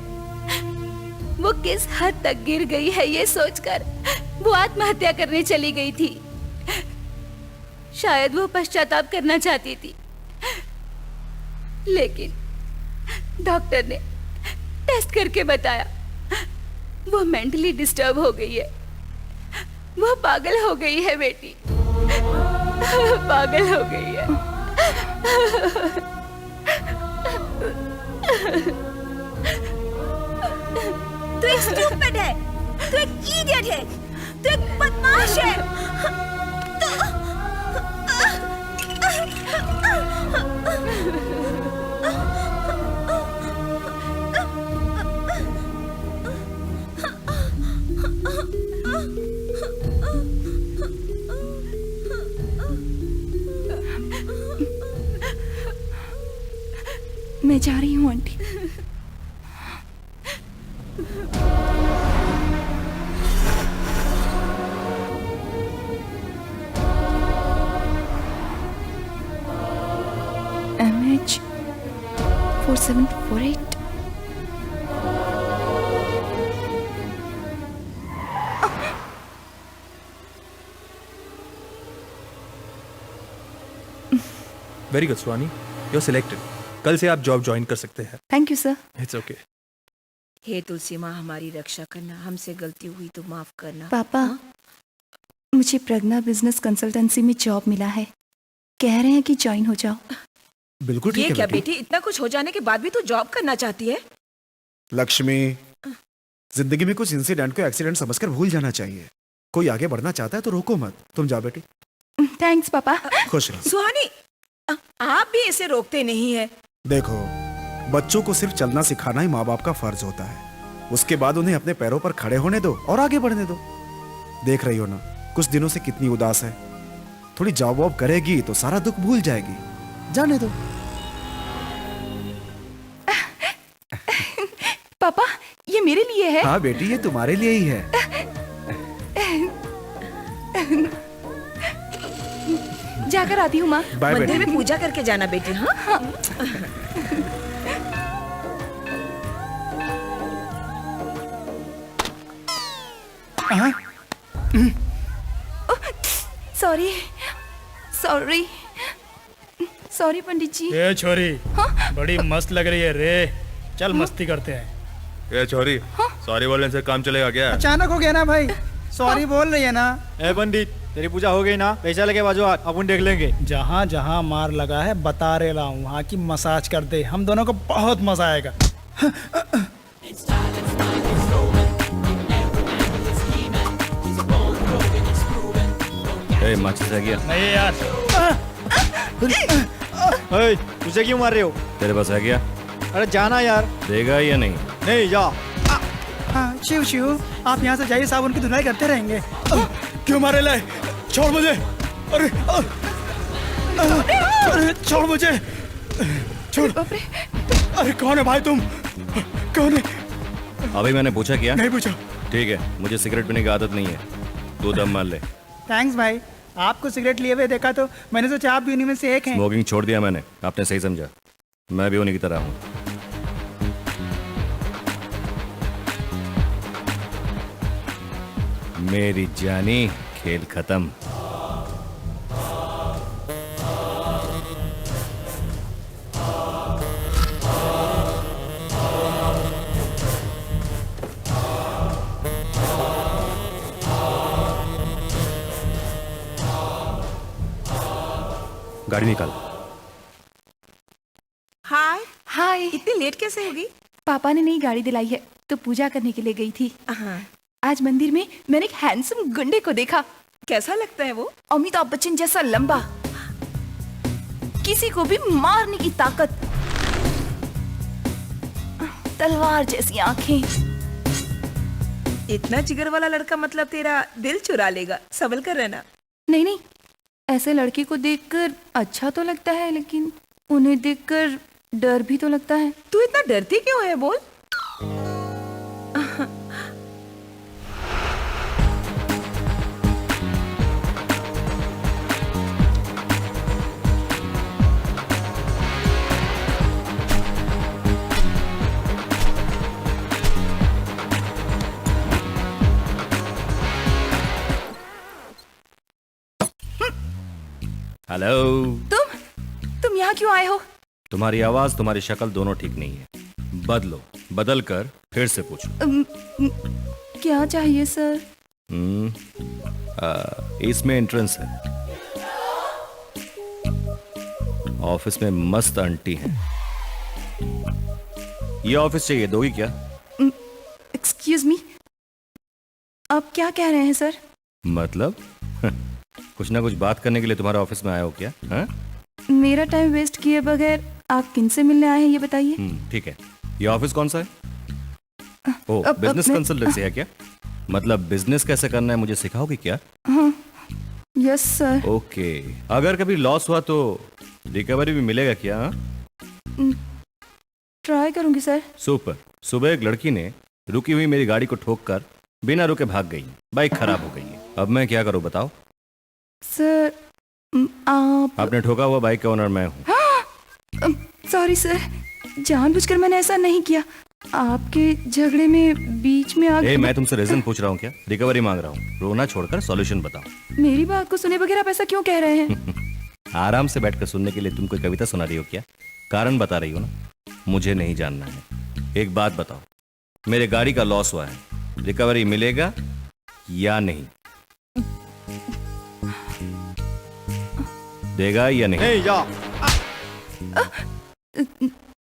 वो किस हद तक गिर गई है ये सोचकर वो आत्महत्या करने चली गई थी। शायद वो पश्चाताप करना चाहती थी, लेकिन डॉक्टर ने टेस्ट करके बताया वो मेंटली डिस्टर्ब हो गई है। वो पागल हो गई है बेटी, पागल हो गई है। तू एक स्टूपिड है, तू एक इडियट है, तू एक बदमाश है। मैं जा रही हूँ aunty. MH 4748। Very good Swani, you are selected. कल से आप जॉब ज्वाइन कर सकते हैं। Thank you sir. It's okay. हे तुलसी माँ, हमारी रक्षा करना, हमसे गलती हुई तो माफ करना। पापा, मुझे प्रज्ञा बिजनेस कंसल्टेंसी में जॉब मिला है। कह रहे हैं कि ज्वाइन हो जाओ। बिल्कुल ये ठीक क्या है बेटी। बेटी, इतना कुछ हो जाने के बाद भी तू जॉब करना चाहती है? लक्ष्मी, जिंदगी में कुछ इंसिडेंट को एक्सीडेंट समझकर भूल जाना चाहिए। कोई आगे बढ़ना चाहता है तो रोको मत। तुम जाओ बेटी। थैंक्स पापा। खुश रहो। सुहानी, आप भी इसे रोकते नहीं है। देखो, बच्चों को सिर्फ चलना सिखाना ही माँ बाप का फर्ज होता है। उसके बाद उन्हें अपने पैरों पर खड़े होने दो और आगे बढ़ने दो। देख रही हो ना, कुछ दिनों से कितनी उदास है। थोड़ी जॉब वॉब करेगी तो सारा दुख भूल जाएगी। जाने दो। पापा, ये मेरे लिए है। हाँ बेटी, ये तुम्हारे लिए ही है। जाकर आती हूँ माँ। बाय मंदिर बेटी। में पूजा करके जाना बेटी। हाँ, सॉरी सॉरी सॉरी पंडित जी। ये छोरी बड़ी मस्त लग रही है रे। चल मस्ती करते हैं। ये छोरी, सॉरी बोलने से काम चलेगा क्या? अचानक हो गया ना भाई, सॉरी बोल रही है ना। ए पंडित, तेरी पूजा हो गई ना? पैसा लगे बाजू अपन देख लेंगे। जहाँ जहाँ मार लगा है बता रहे ला हूँ, वहाँ की मसाज कर दे। हम दोनों को बहुत मजा आएगा। माचिस रह गया? नहीं यार। ओए, तुझे क्यों मार रहे हो? तेरे पास है क्या? अरे जाना यार। देगा या नहीं? नहीं जा। हाँ, शिव शिव, आप यहाँ से जाइए, साबुन की धुलाई करते रहेंगे। क्यों मारे लाए? छोड़ मुझे। अरे अरे छोड़ मुझे, छोड़। अरे कौन है भाई तुम? कौन है? अभी मैंने पूछा क्या? नहीं पूछा। ठीक है, मुझे सिगरेट पीने की आदत नहीं है। तू दम मार ले। थैंक्स भाई। आपको सिगरेट लिए हुए देखा तो मैंने सोचा आप भी उन्हीं में से एक हैं। स्मोकिंग छोड़ दिया मैंने, आपने सही समझा। मैं भी उन्हीं की तरह हूँ। मेरी जानी, खेल खत्म। गाड़ी निकाल। हाय हाय। इतनी लेट कैसे होगी? पापा ने नई गाड़ी दिलाई है तो पूजा करने के लिए गई थी। आज मंदिर में मैंने एक हैंडसम गुंडे को देखा। कैसा लगता है वो? अमिताभ बच्चन जैसा लंबा, किसी को भी मारने की ताकत, तलवार जैसी आंखें। इतना जिगर वाला लड़का मतलब तेरा दिल चुरा लेगा। संभल कर रहना। नहीं नहीं, ऐसे लड़के को देखकर अच्छा तो लगता है, लेकिन उन्हें देखकर डर भी तो लगता है। तू इतना डरती क्यों है बोल? हेलो। तुम यहाँ क्यों आए हो? तुम्हारी आवाज, तुम्हारी शक्ल दोनों ठीक नहीं है। बदलो, बदल कर फिर से पूछो। क्या चाहिए सर? इसमें एंट्रेंस है। ऑफिस में मस्त आंटी है। ये ऑफिस चाहिए, दोगी क्या? एक्सक्यूज मी, आप क्या कह रहे हैं सर? मतलब कुछ ना कुछ बात करने के लिए तुम्हारे ऑफिस में आया हो क्या? हाँ? मेरा टाइम वेस्ट किए बगैर आप किनसे मिलने आए हैं ये बताइए। ठीक है। ये ऑफिस कौन सा है? ओ, बिजनेस कंसल्टेंसी है क्या? मतलब बिजनेस कैसे करना है मुझे सिखाओगे क्या? Yes sir. ओके। अगर कभी लॉस हुआ तो रिकवरी भी मिलेगा क्या? ट्राई करूंगी सर। सुपर। सुबह एक लड़की ने रुकी हुई मेरी गाड़ी को ठोक कर बिना रुके भाग गई। बाइक खराब हो गई है। अब मैं क्या करूं बताओ? सर आप आपने ठोका हुआ बाइक का ओनर मैं हूं। सॉरी सर, जानबूझकर मैंने ऐसा नहीं किया। आपके झगड़े में बीच में आके मैं तुमसे रीजन पूछ रहा हूँ क्या? रिकवरी मांग रहा हूँ। रोना छोड़कर सॉल्यूशन बताओ। मेरी बात को सुने बगैर आप ऐसा क्यों कह रहे हैं? आराम से बैठकर सुनने के लिए तुम कोई कविता सुना रही हो क्या? कारण बता रही हो ना? मुझे नहीं जानना है। एक बात बताओ, मेरे गाड़ी का लॉस हुआ है, रिकवरी मिलेगा या नहीं? देगा या नहीं?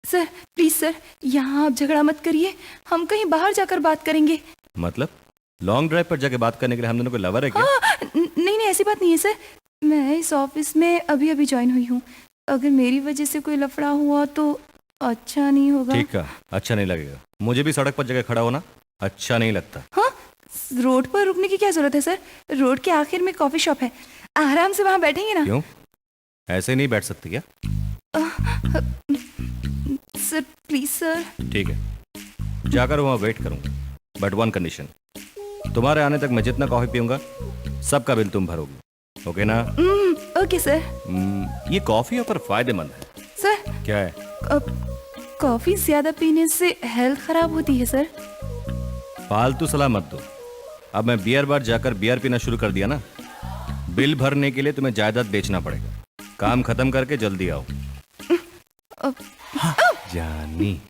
सर प्लीज सर, यहाँ आप झगड़ा मत करिए। हम कहीं बाहर जाकर बात करेंगे। मतलब लॉन्ग ड्राइव पर जाके बात करने के लिए हम दोनों को लवर है क्या? नहीं नहीं, ऐसी बात नहीं है सर। मैं इस ऑफिस में अभी अभी ज्वाइन हुई हूँ। अगर मेरी वजह से कोई लफड़ा हुआ तो अच्छा नहीं होगा। ठीक है, अच्छा नहीं लगेगा। मुझे भी सड़क पर जगह खड़ा होना अच्छा नहीं लगता। हाँ, रोड पर रुकने की क्या जरूरत है सर? रोड के आखिर में कॉफी शॉप है, आराम से वहाँ बैठेंगे ना। क्यों? ऐसे नहीं बैठ सकती क्या? Sir please sir. ठीक है, जाकर वहाँ वेट करूंगा, बट वन कंडीशन। तुम्हारे आने तक मैं जितना कॉफी पीऊंगा सबका बिल तुम भरोगी। ओके ना? Okay sir. ये कॉफी पर फायदेमंद है। सर क्या है? कॉफी ज्यादा पीने से हेल्थ खराब होती है सर। फालतू सलाह मत दो। अब मैं बियर बार जाकर बियर पीना शुरू कर दिया ना, बिल भरने के लिए तुम्हें जायदाद बेचना पड़ेगा। काम खत्म करके जल्दी आओ। जानी।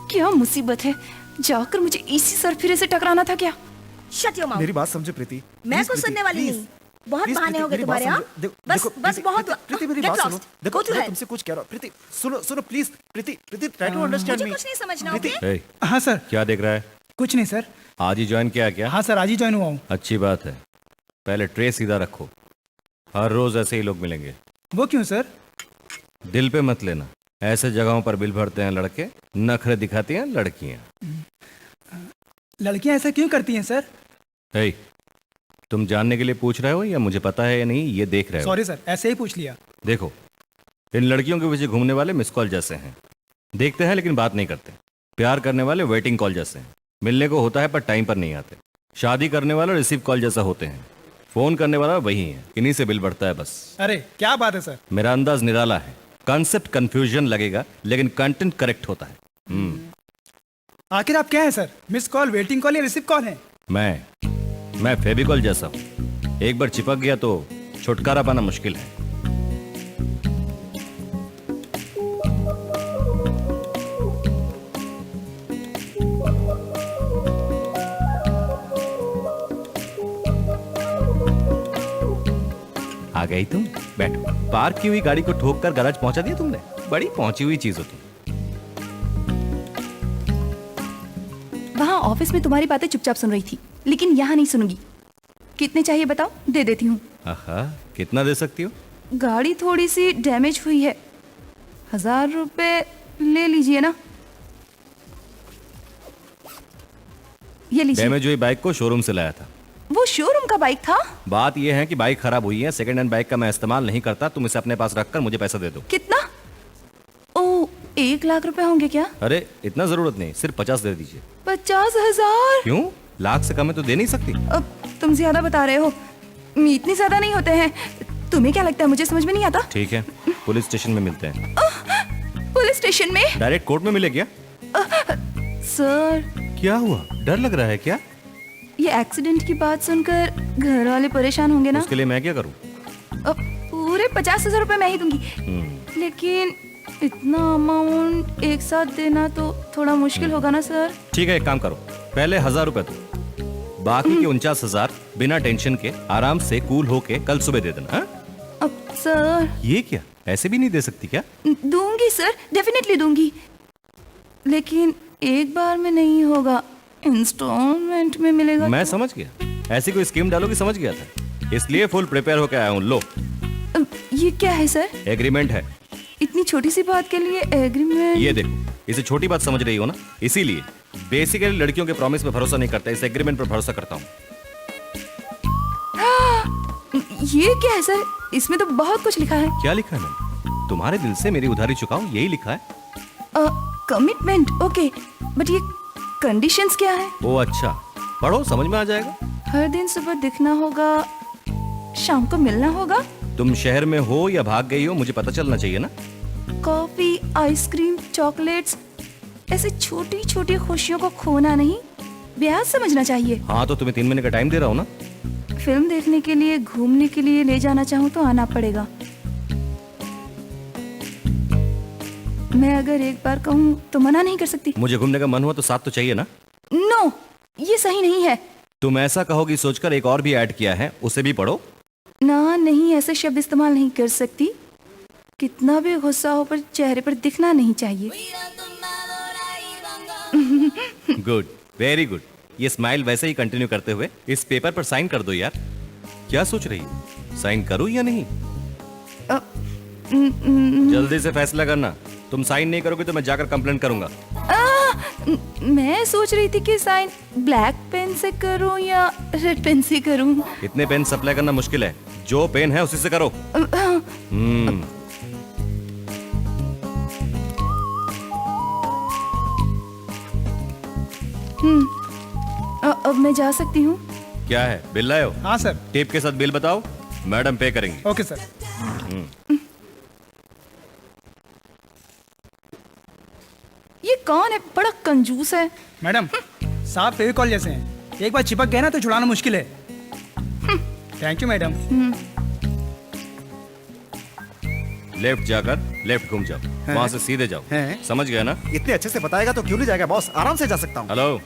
क्या मुसीबत है, जाकर मुझे इसी सरफिरे से टकराना था क्या? Shut your mouth. मेरी बात समझे प्रीति। मैं Please, कुछ प्रीति, सुनने वाली please, नहीं। बहुत please, बहाने प्रीति, हो गए मेरी तुम्हारे। बात हाँ समझो। बस देखो, बस प्रीति, बहुत। प्रीति मेरी Get बात सुनो। lost. देखो Go to मैं hell. तुमसे कुछ कह रहा हूँ। प्रीति सुनो please. Preeti try to understand मुझे मी। कुछ नहीं समझना। प्रीति, ओके? हाँ सर। क्या देख रहा है? कुछ नहीं सर। आज ही ज्वाइन किया क्या? हाँ सर, आज ही ज्वाइन हुआ हूँ। अच्छी बात है। पहले ट्रे सीधा रखो, हर रोज ऐसे ही लोग मिलेंगे। वो क्यों सर? दिल पे मत लेना। ऐसे जगहों पर बिल भरते हैं लड़के, नखरे दिखाती हैं लड़कियां। लड़कियां ऐसा क्यों करती हैं सर? हे, तुम जानने के लिए पूछ रहे हो या मुझे पता है या नहीं ये देख रहे हो? सॉरी सर, ऐसे ही पूछ लिया। देखो, इन लड़कियों के पीछे घूमने वाले मिस कॉल जैसे हैं। देखते हैं लेकिन बात नहीं करते। प्यार करने वाले वेटिंग कॉल जैसे हैं, मिलने को होता है पर टाइम पर नहीं आते। शादी करने वाला रिसीव कॉल जैसा होते हैं, फोन करने वाला वही है, इन्हीं से बिल बढ़ता है बस। अरे क्या बात है सर। मेरा अंदाज निराला है, कॉन्सेप्ट कंफ्यूजन लगेगा लेकिन कंटेंट करेक्ट होता है। आखिर आप क्या है sir, miss call, waiting call या रिसीव कॉल है? मैं फेविकॉल जैसा हूं, एक बार चिपक गया तो छुटकारा पाना मुश्किल है। आ गई तुम, बैठो। पार्क की हुई गाड़ी को ठोक कर गैराज पहुंचा दिया तुमने, बड़ी पहुंची हुई चीज हो तुम। वहाँ ऑफिस में तुम्हारी बातें चुपचाप सुन रही थी, लेकिन यहाँ नहीं सुनूंगी। कितने चाहिए बताओ, दे देती हूँ। आहा, कितना दे सकती हो? गाड़ी थोड़ी सी डैमेज हुई है, 1000 रुपए ले लीजिए ना। ये लीजिए। डैमेज हुई बाइक को शोरूम से लाया था। वो शोरूम का बाइक था। बात यह है कि बाइक खराब हुई है, सेकंड हैंड बाइक का मैं इस्तेमाल नहीं करता, तुम इसे अपने पास रखकर मुझे पैसा दे दो। कितना? ओ, 1 लाख रुपए होंगे क्या? अरे इतना जरूरत नहीं, सिर्फ 50 दे दीजिए। 50,000? क्यों? लाख से कम है तो दे नहीं सकती? अब तुम ज्यादा बता रहे हो, इतने ज्यादा नहीं होते हैं। तुम्हें क्या लगता है मुझे समझ में नहीं आता? ठीक है, पुलिस स्टेशन में मिलते हैं। पुलिस स्टेशन में? डायरेक्ट कोर्ट में मिले क्या? सर, क्या हुआ, डर लग रहा है क्या? ये एक्सीडेंट की बात सुनकर घर वाले परेशान होंगे ना। उसके लिए मैं क्या करूं? अब पूरे 50,000 रुपए मैं ही दूंगी, लेकिन इतना अमाउंट एक साथ देना तो थोड़ा मुश्किल होगा ना सर। ठीक है, एक काम करो, पहले 1000 रुपए दो, बाकी के 49,000 बिना टेंशन के आराम से कूल होके कल सुबह दे देना। हाँ? अब सर, ये क्या, ऐसे भी नहीं दे सकती क्या? दूंगी सर, डेफिनेटली दूंगी, लेकिन एक बार में नहीं होगा, इंस्टॉलमेंट में मिलेगा। मैं समझ गया, ऐसी कोई स्कीम डालोगी समझ गया था, इसलिए फुल प्रिपेयर होकर आया हूँ। लो, ये क्या है सर? एग्रीमेंट है। इतनी छोटी सी बात के लिए एग्रीमेंट? ये देखो, इसे छोटी बात समझ रही हो ना, इसीलिए बेसिकली लड़कियों के प्रॉमिस पे भरोसा नहीं करता, इस एग्रीमेंट पर भरोसा करता हूँ। ये क्या है सर? इसमें तो बहुत कुछ लिखा है। क्या लिखा है मैंने? तुम्हारे दिल से मेरी उधारी चुकाऊं, यही लिखा है। कमिटमेंट, ओके, बट ये कंडीशंस क्या है? ओ अच्छा, पढ़ो, समझ में आ जाएगा। हर दिन सुबह दिखना होगा, शाम को मिलना होगा। तुम शहर में हो या भाग गई हो, मुझे पता चलना चाहिए ना। कॉफी, आइसक्रीम, चॉकलेट्स, ऐसे छोटी छोटी खुशियों को खोना नहीं, ब्याज समझना चाहिए। हाँ तो तुम्हें 3 महीने का टाइम दे रहा हूँ ना। फिल्म देखने के लिए, घूमने के लिए ले जाना चाहूँ तो आना पड़ेगा। मैं अगर एक बार कहूँ तो मना नहीं कर सकती। मुझे घूमने का मन हुआ तो साथ तो चाहिए ना। नो, ये सही नहीं है। तुम ऐसा कहोगी सोचकर एक और भी ऐड किया है, उसे भी पढ़ो। ना, नहीं, ऐसे शब्द इस्तेमाल नहीं कर सकती। कितना भी गुस्सा हो पर चेहरे पर दिखना नहीं चाहिए। Good, very good. ये स्माइल वैसे ही कंटिन्यू करते हुए इस पेपर पर साइन कर दो यार। क्या सोच रही हो, साइन करूं या नहीं? जल्दी से फैसला करना, तुम साइन नहीं करोगे तो मैं जाकर कंप्लेंट करूंगा। मैं सोच रही थी कि साइन ब्लैक पेन से करूं या रेड पेन से करूं। इतने पेन सप्लाई करना मुश्किल है, जो पेन है उसी से करो। अब मैं जा सकती हूँ? क्या है, बिल लाए हो? हाँ सर। टेप के साथ बिल बताओ, मैडम पे करेंगी। Okay sir. ये कौन है, बड़ा कंजूस है। मैडम, साफ फेविकॉल जैसे हैं, एक बार चिपक गए ना तो छुड़ाना मुश्किल है। Thank you madam. लेफ्ट जाकर लेफ्ट घूम जाओ, वहां से सीधे जाओ। समझ गया ना? इतने अच्छे से बताएगा तो क्यों नहीं जाएगा बॉस, आराम से जा सकता हूँ। हेलो,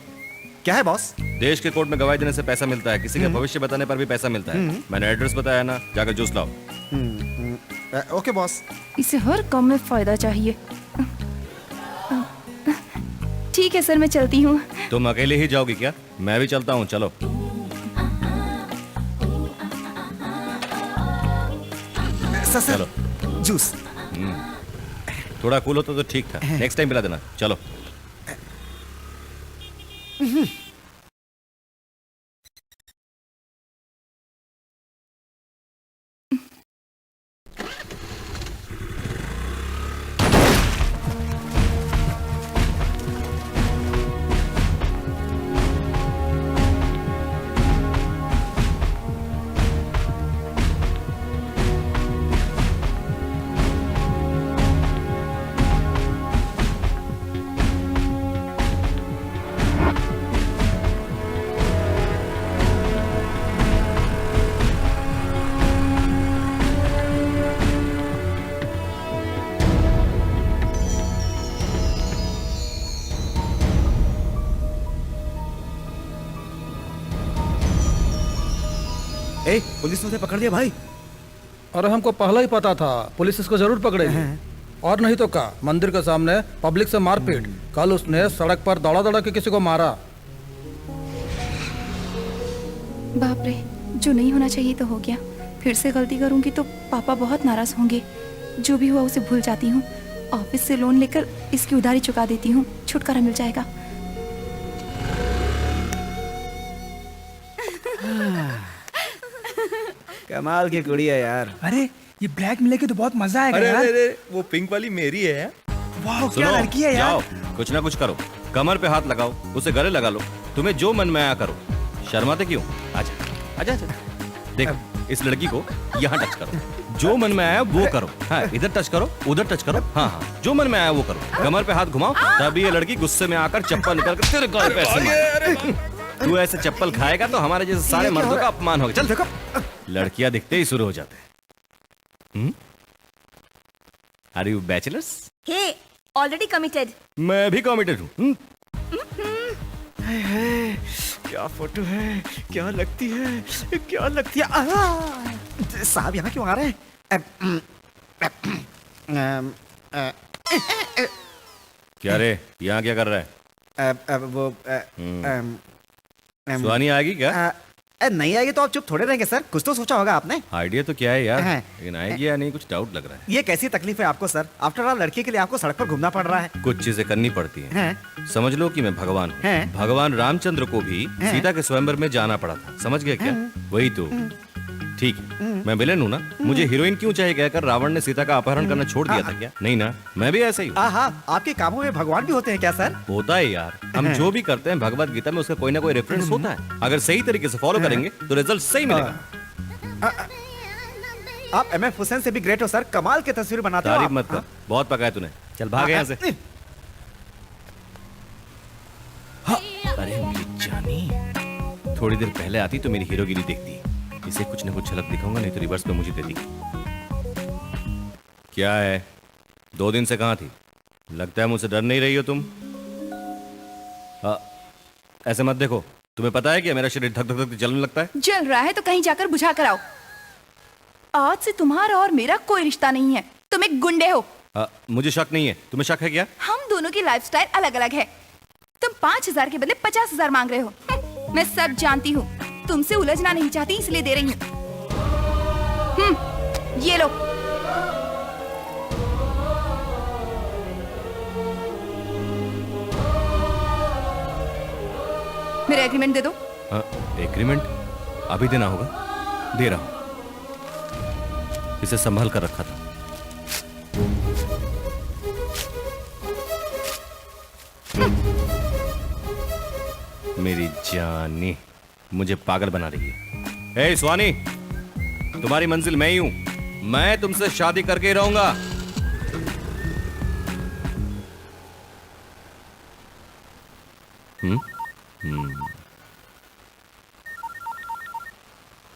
क्या है बॉस? देश के कोर्ट में गवाही देने से पैसा मिलता है, किसी का भविष्य बताने पर भी पैसा मिलता है। मैंने एड्रेस बताया ना, जाकर जूस लाओ। Okay boss. इसे हर काम में फायदा चाहिए। ठीक है सर, मैं चलती हूँ। तुम अकेले ही जाओगी क्या? मैं भी चलता हूँ, चलो। सर चलो। जूस। थोड़ा कूल होता तो ठीक था, नेक्स्ट टाइम पिला देना। चलो। भाई पुलिस ने उसे पकड़ लिया भाई। अरे हमको पहले ही पता था पुलिस इसको जरूर पकड़ेगी। और नहीं तो क्या, मंदिर के सामने पब्लिक से मारपीट, कल उसने सड़क पर दौड़ा दौड़ा के किसी को मारा। बाप रे, जो नहीं होना चाहिए तो हो गया। फिर से गलती करूंगी तो पापा बहुत नाराज होंगे। जो भी हुआ उसे भूल जाती हूँ। ऑफिस से लोन लेकर इसकी उधारी चुका देती हूँ, छुटकारा मिल जाएगा। कमाल की कुड़ी है यार। अरे ये ब्लैक मिलेगी तो बहुत मजा आएगा अरे यार। अरे अरे, वो पिंक वाली मेरी है। वाह क्या लड़की है यार। जाओ कुछ ना कुछ करो, कमर पे हाथ लगाओ, उसे गले लगा लो, तुम्हें जो मन में आया करो। शर्माते क्यों? आजा आजा आजा। देख इस लड़की को यहाँ टच करो, जो मन में आया वो करो। हाँ इधर टच करो, उधर टच करो। हाँ हाँ जो मन में आया वो करो। कमर पे हाथ घुमाओ, तभी ये लड़की गुस्से में आकर चप्पल निकाल कर तेरे गाल पे ऐसे मारे। तू ऐसे चप्पल खाएगा तो हमारे जैसे सारे मर्दों का अपमान होगा। चल देखो, लड़कियां दिखते ही शुरू हो जाते हैं। Are you bachelors? Hey, already committed. मैं भी कमिटेड हूँ। क्या फोटो है, क्या लगती है, क्या लगती है। साहब यहाँ क्यों आ रहे हैं? क्या रे, यहाँ क्या कर रहा है? वो सुहानी आएगी क्या? नहीं आएगी तो आप चुप थोड़े रहेंगे सर, कुछ तो सोचा होगा आपने। आइडिया तो क्या है यार, हाँ। लेकिन आएगी या नहीं कुछ डाउट लग रहा है। ये कैसी तकलीफ है आपको सर? आफ्टर ऑल लड़की के लिए आपको सड़क पर घूमना पड़ रहा है। कुछ चीजें करनी पड़ती हैं। हैं? समझ लो कि मैं भगवान हूँ। हैं? भगवान रामचंद्र को भी सीता के स्वयंवर में जाना पड़ा था, समझ गए क्या? वही तो ठीक है, मैं विलेन हूँ ना, मुझे हीरोइन क्यों चाहिए कहकर रावण ने सीता का अपहरण करना छोड़ दिया था क्या? नहीं ना, मैं भी ऐसा ही हूँ। आहा, आपके कामों में भगवान भी होते हैं क्या सर? होता है यार, हम जो भी करते हैं भगवत गीता में उसका कोई ना कोई रेफरेंस होता है। अगर सही तरीके से फॉलो करेंगे तो रिजल्ट सही मिलेगा। आप एमएफ हुसैन से भी ग्रेट हो सर, कमाल की तस्वीर बनाते हो तारीफ आप। मत कर, बहुत पकाया तूने, चल भाग यहाँ से। अरे मेरी जानी, थोड़ी देर पहले आती तो मेरी हीरोगिरी देखती। इसे कुछ न कुछ झलक दिखाऊंगा, नहीं तो रिवर्स पे मुझे दे दी। क्या है, 2 दिन से कहाँ थी? लगता है मुझसे डर नहीं रही हो तुम। ऐसे मत देखो, तुम्हें पता है कि मेरा शरीर धक धक धक जलने लगता है। जल रहा है तो कहीं जाकर बुझा कर आओ। आज से तुम्हारा और मेरा कोई रिश्ता नहीं है, तुम एक गुंडे हो। मुझे शक नहीं है, तुम्हें शक है क्या? हम दोनों की लाइफस्टाइल अलग अलग है। तुम 5,000 के बदले 50,000 मांग रहे हो। मैं सब जानती हूँ, तुमसे उलझना नहीं चाहती इसलिए दे रही हूँ। ये लो। मेरा एग्रीमेंट दे दो। एग्रीमेंट अभी देना होगा, दे रहा हूं। इसे संभाल कर रखा था। मेरी जानी मुझे पागल बना रही है। ए स्वानी, तुम्हारी मंजिल मैं ही हूं, मैं तुमसे शादी करके ही रहूंगा।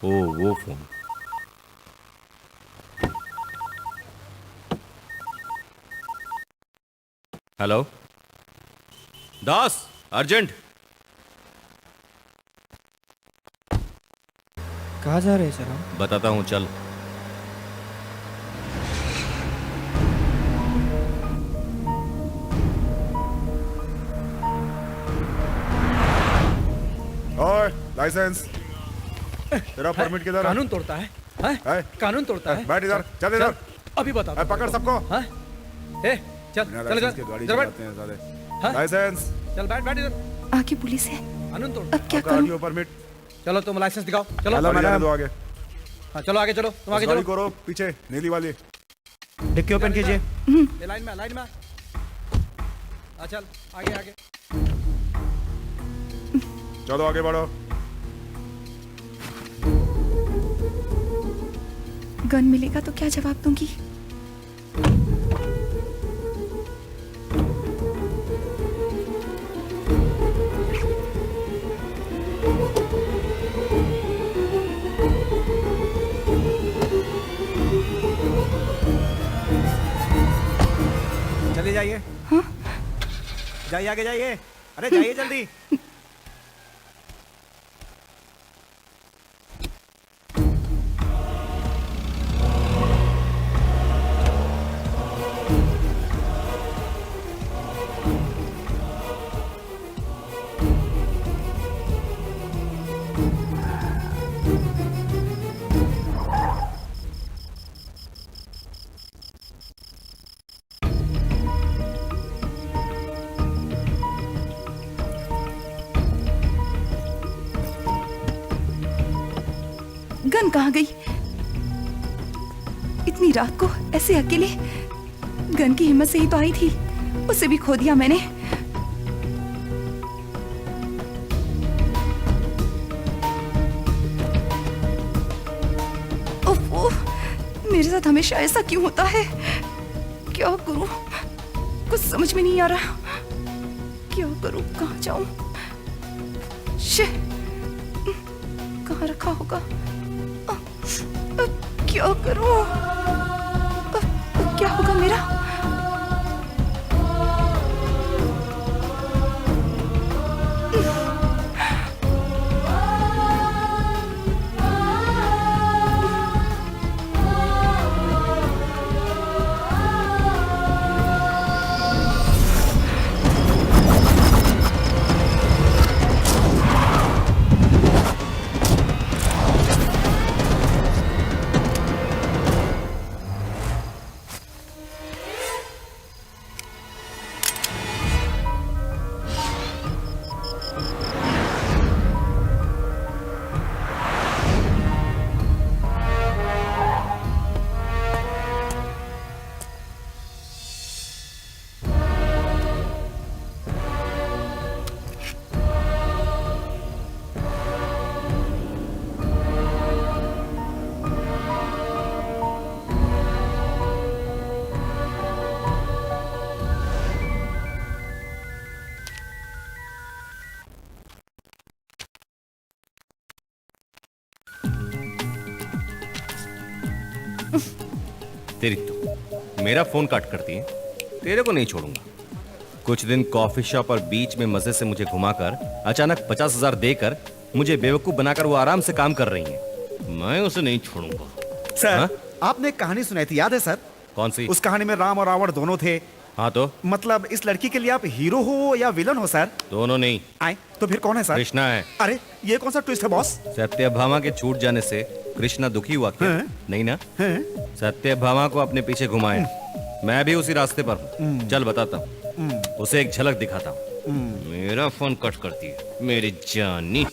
ओ वो फोन। हेलो दास, अर्जेंट। कहाँ जा रहे हैं सर हम? बताता हूं, चल। और लाइसेंस, तेरा परमिट किधर है? कानून तोड़ता है, है? कानून तोड़ता है। बैठ इधर, चल इधर। अभी बता। पकड़ सबको। ए, चल बिना चल लाइसेंस इधर, के गाड़ी इधर बैठ। चलाते हैं साले। हाँ? लाइसेंस, चल बैठ बैठ इधर। आगे पुलिस है, कानून तोड़। अब क्या आपका करूं? RTO permit. चलो तुम लाइसेंस दिखाओ, चलो। Hello madam. दो आगे। हाँ चलो आगे चलो, तुम आगे गाड़ी चलो। को रोक, पीछे नीली वाली। डिक्की ओपन कीजिए। ये लाइन में, लाइन में। हाँ चल आगे आगे। चलो आगे बढ़ो। गन मिलेगा तो क्या जवाब दूंगी? चलिए जाइए। जाइए आगे जाइए, अरे जाइए जल्दी। कहाँ गई? इतनी रात को ऐसे अकेले, गन की हिम्मत से ही तो आई थी, उसे भी खो दिया मैंने। मेरे साथ हमेशा ऐसा क्यों होता है? क्या करूं? कुछ समझ में नहीं आ रहा। क्या करूं? कहाँ जाऊं? कहाँ रखा होगा? क्या करूं? क्या होगा मेरा? तेरी तो मेरा फोन काट करती है, तेरे को नहीं छोड़ूंगा। कुछ दिन कॉफी शॉप और बीच में मजे से मुझे घुमाकर अचानक 50,000 देकर मुझे बेवकूफ बनाकर वो आराम से काम कर रही है। मैं उसे नहीं छोड़ूंगा। सर, हाँ? आपने एक कहानी सुनाई थी, याद है सर? कौन सी? उस कहानी में राम और रावण दोनों थे। हाँ तो मतलब इस लड़की के लिए आप हीरो हो या विलन हो सर? दोनों नहीं। आए तो फिर कौन है सर? कृष्णा है। अरे ये कौन सा ट्विस्ट है बॉस? सत्यभामा के छूट जाने से कृष्णा दुखी हुआ क्या? हैं? नहीं ना? हैं? सत्यभामा को अपने पीछे घुमाए। मैं भी उसी रास्ते पर हूँ। चल बताता हूँ, उसे एक झलक दिखाता हूँ। मेरा फोन कट करती है मेरी जानी।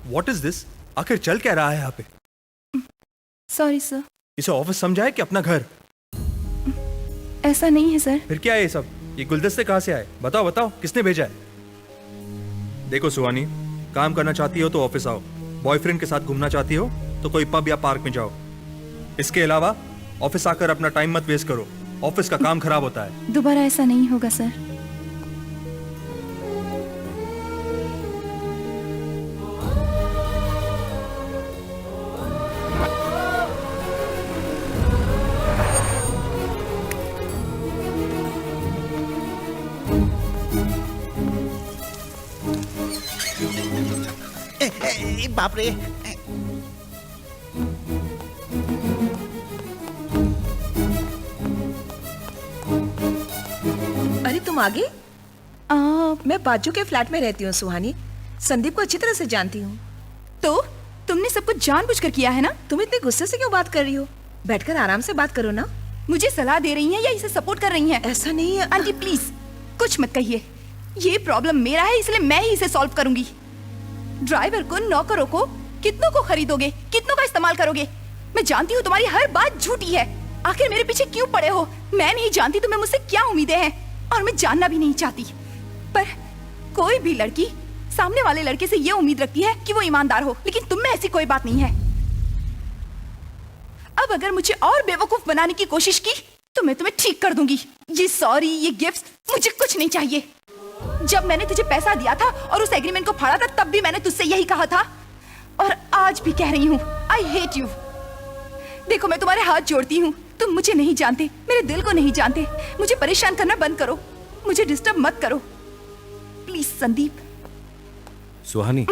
What is this? आखिर चल क्या रहा है यहाँ पे? Sorry sir. इसे ऑफिस समझा है कि अपना घर? ऐसा नहीं है सर। फिर क्या है ये सब? ये गुलदस्ते कहाँ से आए? बताओ बताओ, किसने भेजा है? देखो सुहानी, काम करना चाहती हो तो ऑफिस आओ, बॉयफ्रेंड के साथ घूमना चाहती हो तो कोई पब या पार्क में जाओ। इसके अलावा ऑफिस आकर अपना टाइम मत वेस्ट करो, ऑफिस का काम खराब होता है। दोबारा ऐसा नहीं होगा सर। बाप रे। अरे तुम आ गई? मैं बाजू के फ्लैट में रहती हूँ सुहानी, संदीप को अच्छी तरह से जानती हूँ। तो तुमने सब कुछ जानबूझकर किया है ना? तुम इतने गुस्से से क्यों बात कर रही हो? बैठकर आराम से बात करो ना। मुझे सलाह दे रही हैं या इसे सपोर्ट कर रही हैं? ऐसा नहीं है आंटी प्लीज कुछ मत कहिए। ये प्रॉब्लम मेरा है, इसलिए मैं ही इसे सॉल्व करूंगी। ड्राइवर को, नौकरों को, कितनों को खरीदोगे, कितनों का इस्तेमाल करोगे? मैं जानती हूँ तुम्हारी हर बात झूठी है। आखिर मेरे पीछे क्यों पड़े हो? मैं नहीं जानती तुम्हें मुझसे क्या उम्मीदें हैं, और मैं जानना भी नहीं चाहती। पर कोई भी लड़की सामने वाले लड़के से ये उम्मीद रखती है कि वो ईमानदार हो, लेकिन तुम में ऐसी कोई बात नहीं है। अब अगर मुझे और बेवकूफ बनाने की कोशिश की तो मैं तुम्हें ठीक कर दूंगी। ये सॉरी, ये गिफ्ट मुझे कुछ नहीं चाहिए। जब मैंने तुझे पैसा दिया था और उस एग्रीमेंट को फाड़ा था, तब भी मैंने तुझसे यही कहा था, और आज भी कह रही हूँ, आई हेट यू। देखो मैं तुम्हारे हाथ जोड़ती हूँ, तुम मुझे नहीं जानते, मेरे दिल को नहीं जानते। मुझे परेशान करना बंद करो, मुझे डिस्टर्ब मत करो प्लीज संदीप। सुहानी,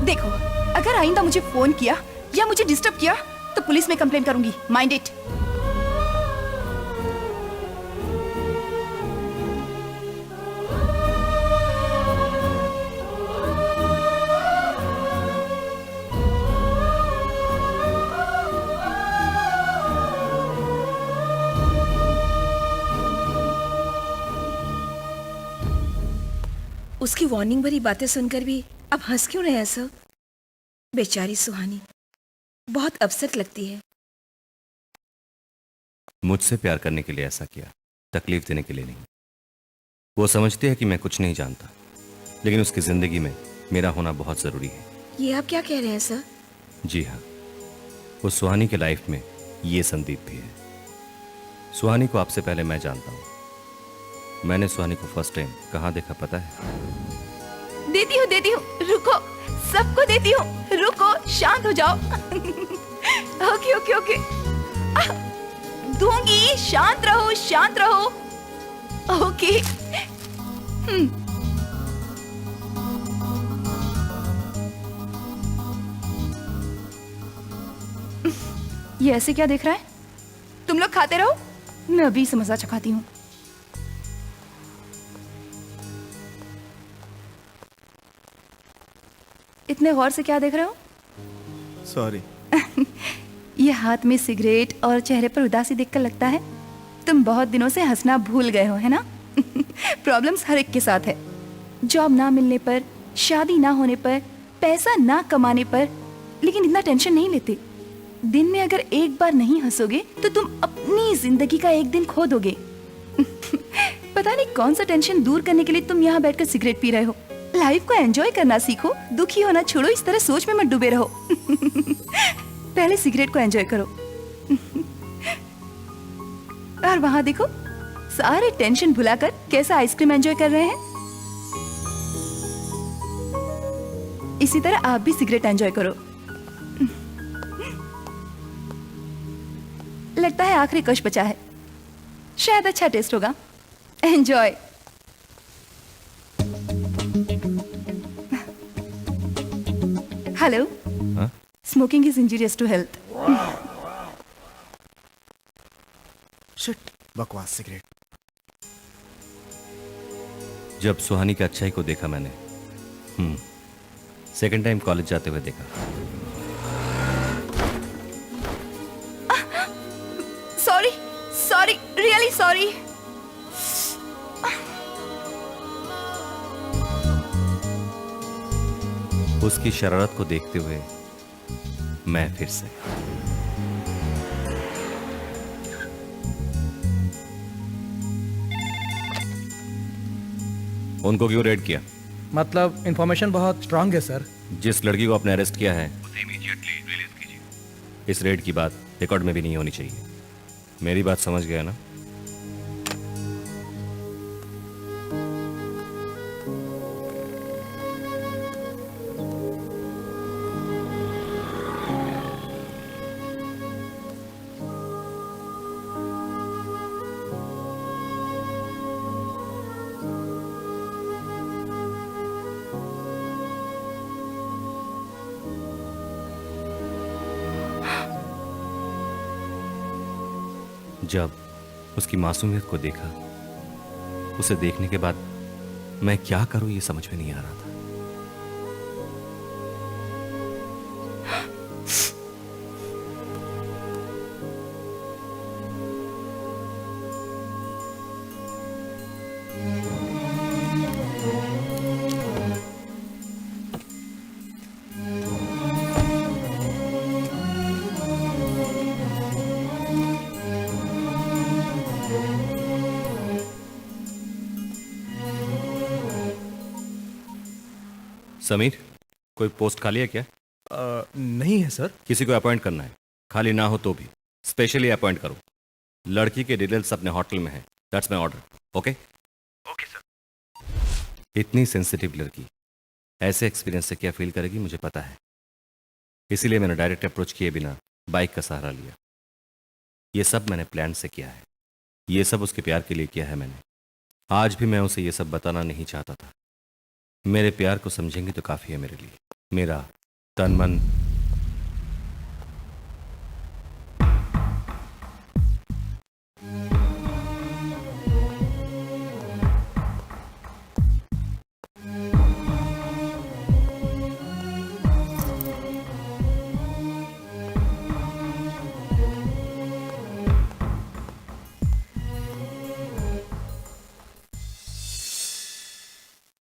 देखो अगर आइंदा मुझे फोन किया या मुझे डिस्टर्ब किया तो पुलिस में कंप्लेन करूंगी, माइंड इट। उसकी वार्निंग भरी बातें सुनकर भी अब हंस क्यों रहे हैं सर? बेचारी सुहानी बहुत अपसेट लगती है। मुझसे प्यार करने के लिए ऐसा किया, तकलीफ देने के लिए नहीं। वो समझती है कि मैं कुछ नहीं जानता, लेकिन उसकी जिंदगी में मेरा होना बहुत जरूरी है। ये आप क्या कह रहे हैं सर? जी हाँ, उस सुहानी के लाइफ में ये संदीप भी है। सुहानी को आपसे पहले मैं जानता हूँ। मैंने सुहानी को फर्स्ट टाइम कहाँ देखा पता है? देती हूँ, रुको, सबको देती हूँ, रुको, शांत हो जाओ। ओके ओके ओके, दूंगी, शांत रहो। ओके। ये ऐसे क्या देख रहा है? तुम लोग खाते रहो, मैं अभी समोसा चखाती हूँ। इतने गौर से क्या देख रहे हो? सॉरी। ये हाथ में सिगरेट और चेहरे पर उदासी देखकर लगता है तुम बहुत दिनों से हंसना भूल गए हो, है ना? प्रॉब्लम्स हर एक के साथ है। जॉब ना मिलने पर, शादी ना होने पर, पैसा ना कमाने पर, लेकिन इतना टेंशन नहीं लेते। दिन में अगर एक बार नहीं हंसोगे तो तुम अपनी जिंदगी का एक दिन खो दोगे। पता नहीं कौन सा टेंशन दूर करने के लिए तुम यहाँ बैठकर सिगरेट पी रहे हो। लाइफ को एंजॉय करना सीखो, दुखी होना छोड़ो, इस तरह सोच में मत डूबे रहो। पहले सिगरेट को एंजॉय करो। और वहां देखो, सारे टेंशन भुलाकर कैसा आइसक्रीम एंजॉय कर रहे हैं। इसी तरह आप भी सिगरेट एंजॉय करो। लगता है आखिरी कश बचा है, शायद अच्छा टेस्ट होगा। एंजॉय। हेलो, हाँ? Smoking is injurious to health. Shit, बकवास सिगरेट। जब सुहानी की अच्छाई को देखा मैंने, सेकंड टाइम कॉलेज जाते हुए देखा। Sorry, really sorry. उसकी शरारत को देखते हुए मैं फिर से उनको क्यों रेड किया? मतलब इंफॉर्मेशन बहुत स्ट्रांग है सर। जिस लड़की को आपने अरेस्ट किया है उसे इमीडिएटली रिलीज कीजिए। इस रेड की बात रिकॉर्ड में भी नहीं होनी चाहिए। मेरी बात समझ गया ना? जब उसकी मासूमियत को देखा, उसे देखने के बाद मैं क्या करूं ये समझ में नहीं आ रहा था। समीर, कोई पोस्ट खाली है क्या? नहीं है सर। किसी को अपॉइंट करना है, खाली ना हो तो भी स्पेशली अपॉइंट करो। लड़की के डिटेल्स अपने होटल में है। That's my order. Okay okay sir. इतनी सेंसिटिव लड़की ऐसे एक्सपीरियंस से क्या फील करेगी मुझे पता है, इसीलिए मैंने डायरेक्ट अप्रोच किए बिना बाइक का सहारा लिया। ये सब मैंने प्लान से किया है, ये सब उसके प्यार के लिए किया है मैंने। आज भी मैं उसे ये सब बताना नहीं चाहता था। मेरे प्यार को समझेंगे तो काफ़ी है मेरे लिए। मेरा तन मन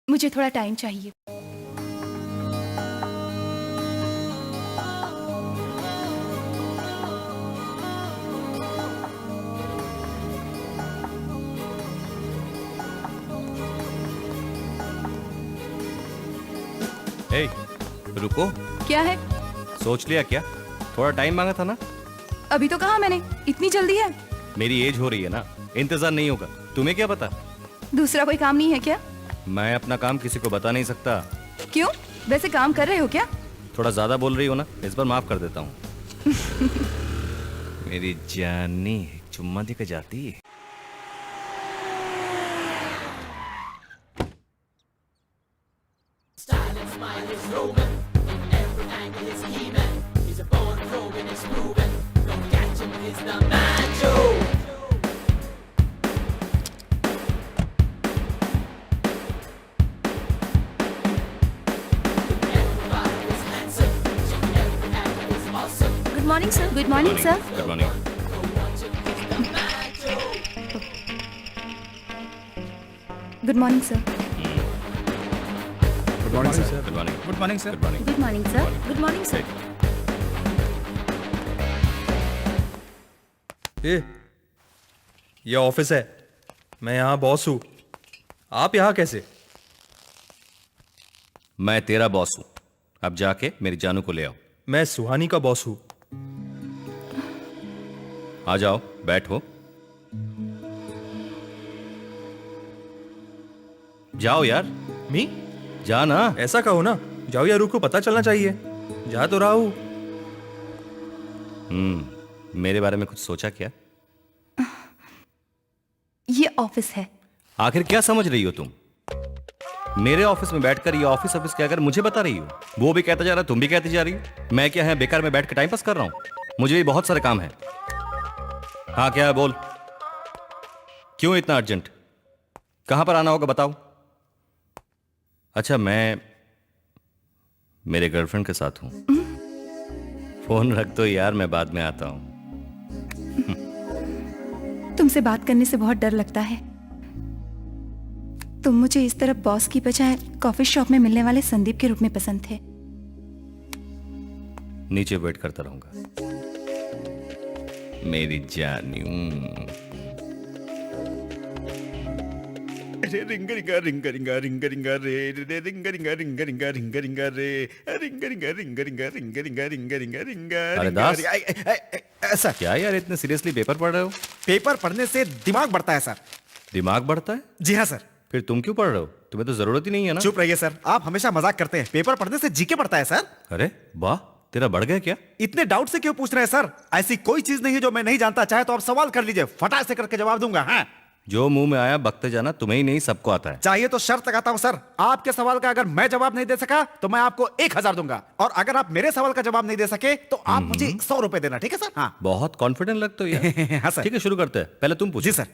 मुझे थोड़ा टाइम चाहिए। ए, रुको। क्या है? सोच लिया क्या? थोड़ा टाइम मांगा था ना। अभी तो कहा मैंने, इतनी जल्दी है? मेरी एज हो रही है ना, इंतजार नहीं होगा। तुम्हें क्या पता? दूसरा कोई काम नहीं है क्या? मैं अपना काम किसी को बता नहीं सकता। क्यों? वैसे काम कर रहे हो क्या? थोड़ा ज्यादा बोल रही हो ना, इस बार माफ कर देता हूँ। मेरी जानी चुम्मा दे के जाती है। Good morning sir. Good morning sir. Good morning. Good morning sir. Good morning sir. Good morning. Good morning sir. Good morning. Good morning sir. Good morning sir. ये ऑफिस है, मैं यहाँ बॉस हूँ। आप यहाँ कैसे? मैं तेरा बॉस हूँ। अब जाके मेरी जानू को ले आओ। मैं सुहानी का बॉस हूँ। आ जाओ, बैठो। जाओ यार। मी? जा ना। ऐसा कहो ना, जाओ या रुको, पता चलना चाहिए। जा तो रहा हूँ। मेरे बारे में कुछ सोचा क्या? ये ऑफिस है। आखिर क्या समझ रही हो तुम? मेरे ऑफिस में बैठकर ये ऑफिस ऑफिस क्या कर मुझे बता रही हो? वो भी कहता जा रहा, तुम भी कहती जा रही हो। मैं क्या है बेकार में बैठ के टाइम पास कर रहा हूं? मुझे भी बहुत सारे काम है। हाँ क्या है, बोल। क्यों इतना अर्जेंट? कहां पर आना होगा बताओ। अच्छा, मैं मेरे गर्लफ्रेंड के साथ हूं। फोन रख दो यार, मैं बाद में आता हूं। तुमसे बात करने से बहुत डर लगता है। तुम मुझे इस तरफ बॉस की बजाय कॉफी शॉप में मिलने वाले संदीप के रूप में पसंद थे। नीचे वेट करता रहूंगा मेरी जानू। रिंगा रिंगा रिंगा रिंगा रिंगा रिंगा रे रे रिंगा रिंगा रिंगा रिंगा रिंगा रिंगा रे रिंगा रिंगा रिंगा रिंगा रिंगा रिंगा रिंगा रिंगा रिंगा। अरे दास, सर क्या यार इतने सीरियसली पेपर पढ़ रहे हो? पेपर पढ़ने से दिमाग बढ़ता है सर। दिमाग बढ़ता है? जी हाँ सर। फिर तुम क्यों पढ़ रहे हो? तुम्हें तो जरूरत ही नहीं है ना। चुप रहिए सर, आप हमेशा मजाक करते हैं। पेपर पढ़ने से जीके बढ़ता है सर। अरे वाह, तेरा बढ़ गया क्या? इतने डाउट से क्यों पूछ रहे हैं सर? ऐसी कोई चीज नहीं है जो मैं नहीं जानता। चाहे तो आप सवाल कर लीजिए, फटाक से करके जवाब दूंगा। हाँ, जो मुंह में आया बकते जाना, तुम्हें ही नहीं सबको आता है। चाहिए तो शर्त लगाता हूं सर, आपके सवाल का अगर मैं जवाब नहीं दे सका तो मैं आपको 1000 दूंगा, और अगर आप मेरे सवाल का जवाब नहीं दे सके तो आप मुझे 100 रुपए देना। ठीक है सर? हाँ बहुत कॉन्फिडेंट लगते हो यार। हाँ सर। ठीक है, शुरू करते हैं। पहले तुम पूछो। जी सर।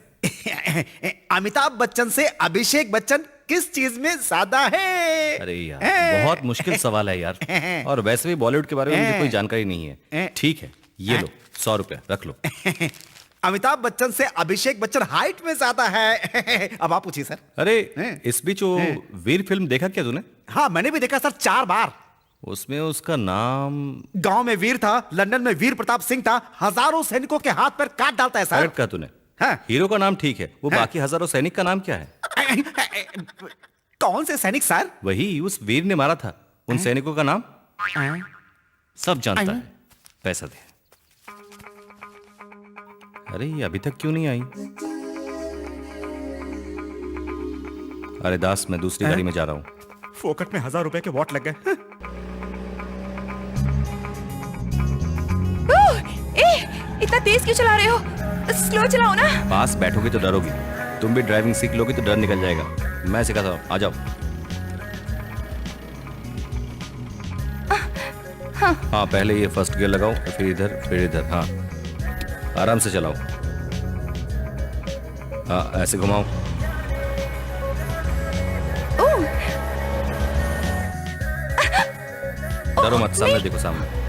अमिताभ बच्चन से अभिषेक बच्चन किस चीज में ज्यादा है? अरे यार, बहुत मुश्किल सवाल है यार। और वैसे भी बॉलीवुड के बारे में मुझे कोई जानकारी नहीं है। ठीक है, ये लो 100 रुपए रख लो। अमिताभ बच्चन से अभिषेक बच्चन हाइट में ज्यादा है। अब आप पूछिए सर। अरे इस बीच वो वीर फिल्म देखा क्या तूने? हाँ मैंने भी देखा सर, 4 बार। उसमें उसका नाम? गांव में वीर था, लंदन में वीर प्रताप सिंह था, हजारों सैनिकों के हाथ पर काट डालता है सर। करेक्ट कहा तूने। हाँ। हीरो का नाम ठीक है, वो बाकी हजारों सैनिक का नाम क्या है? कौन से सैनिक सर? वही उस वीर ने मारा था, उन सैनिकों का नाम सब जानता है। पैसा दे। अरे ये अभी तक क्यों नहीं आई? अरे दास, मैं दूसरी गाड़ी में जा रहा हूं। फोकट में 1000 रुपए के वॉट लग गए। इतना तेज क्यों चला रहे हो? स्लो चलाओ ना। पास बैठोगे तो डरोगी। तुम भी ड्राइविंग सीख लोगे तो डर निकल जाएगा। मैं सिखाता हूं, आ जाओ। हाँ, पहले ये फर्स्ट गियर लगाओ, फिर इधर। हाँ, आराम से चलाओ। हाँ, ऐसे घुमाओ। डरो मत, सामने देखो, सामने।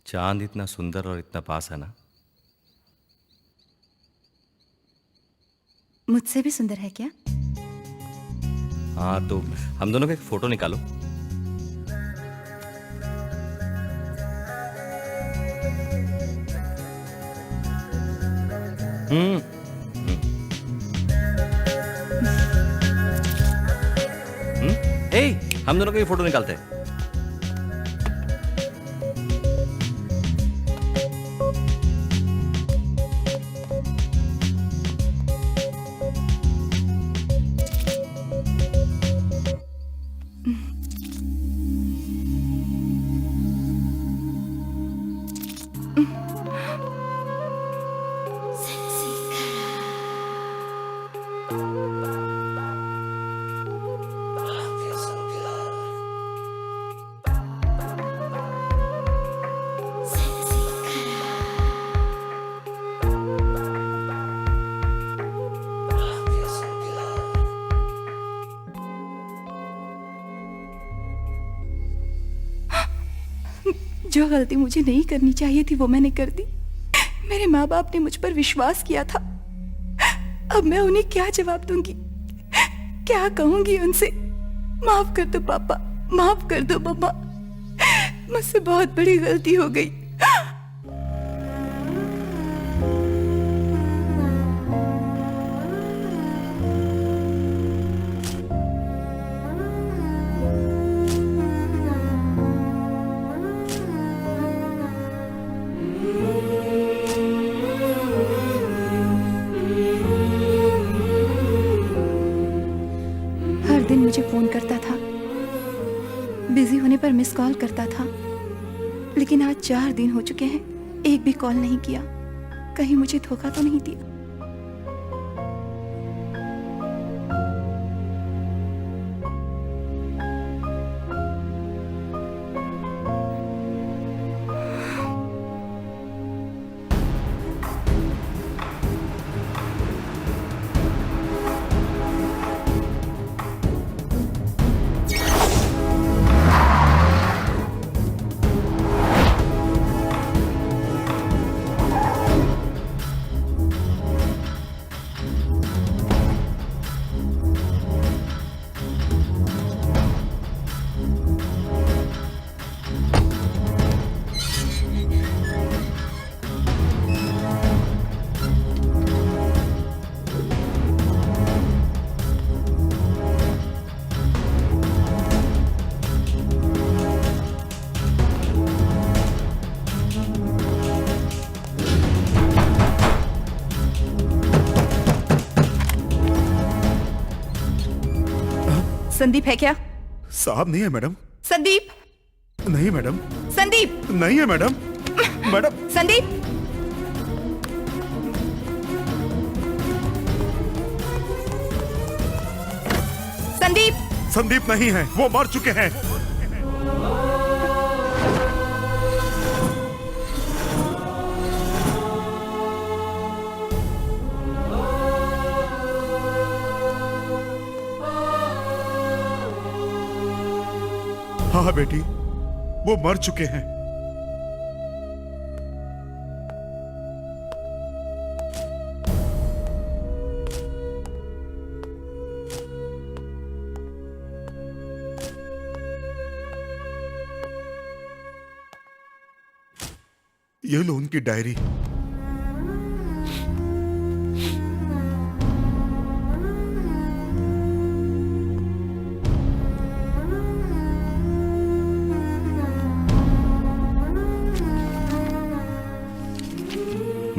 चांद इतना सुंदर और इतना पास है ना। मुझसे भी सुंदर है क्या? हाँ तो हम दोनों का एक फोटो निकालो। हम्म हम दोनों का ये फोटो निकालते हैं। जो गलती मुझे नहीं करनी चाहिए थी वो मैंने कर दी। मेरे माँ बाप ने मुझ पर विश्वास किया था। अब मैं उन्हें क्या जवाब दूंगी, क्या कहूंगी उनसे? माफ कर दो पापा, माफ कर दो मम्मा, मुझसे बहुत बड़ी गलती हो गई। हर दिन मुझे फोन करता था, बिजी होने पर मिस कॉल करता था, लेकिन आज 4 दिन हो चुके हैं, एक भी कॉल नहीं किया। कहीं मुझे धोखा तो नहीं दिया? संदीप है क्या? साहब नहीं है मैडम। संदीप, नहीं मैडम। संदीप, नहीं है मैडम। मैडम। संदीप, संदीप, संदीप नहीं है, वो मर चुके हैं। हाँ बेटी, वो मर चुके हैं। ये लो उनकी डायरी।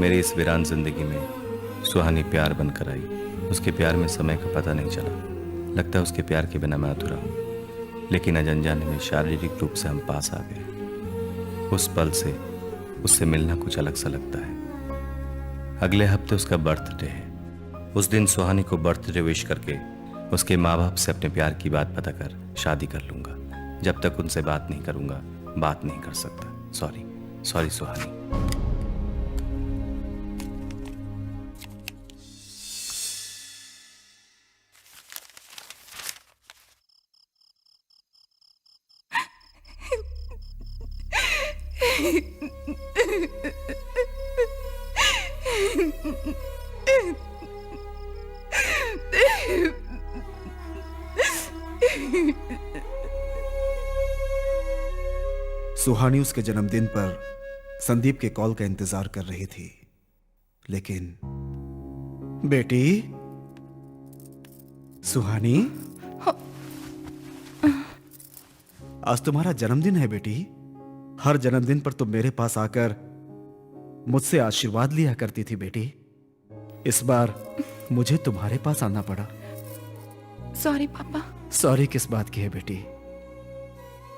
मेरी इस वीरान जिंदगी में सुहानी प्यार बनकर आई। उसके प्यार में समय का पता नहीं चला। लगता है उसके प्यार के बिना मैं अधूरा हूँ। लेकिन अनजाने में शारीरिक रूप से हम पास आ गए। उस पल से उससे मिलना कुछ अलग सा लगता है। अगले हफ्ते उसका बर्थडे है। उस दिन सुहानी को बर्थडे विश करके उसके माँ बाप से अपने प्यार की बात पता कर शादी कर लूंगा। जब तक उनसे बात नहीं करूंगा, बात नहीं कर सकता। सॉरी, सॉरी सुहानी। सुहानी उसके जन्मदिन पर संदीप के कॉल का इंतजार कर रही थी, लेकिन बेटी सुहानी, आज तुम्हारा जन्मदिन है बेटी। हर जन्मदिन पर तुम मेरे पास आकर मुझसे आशीर्वाद लिया करती थी बेटी। इस बार मुझे तुम्हारे पास आना पड़ा। सॉरी पापा। सॉरी किस बात की है बेटी?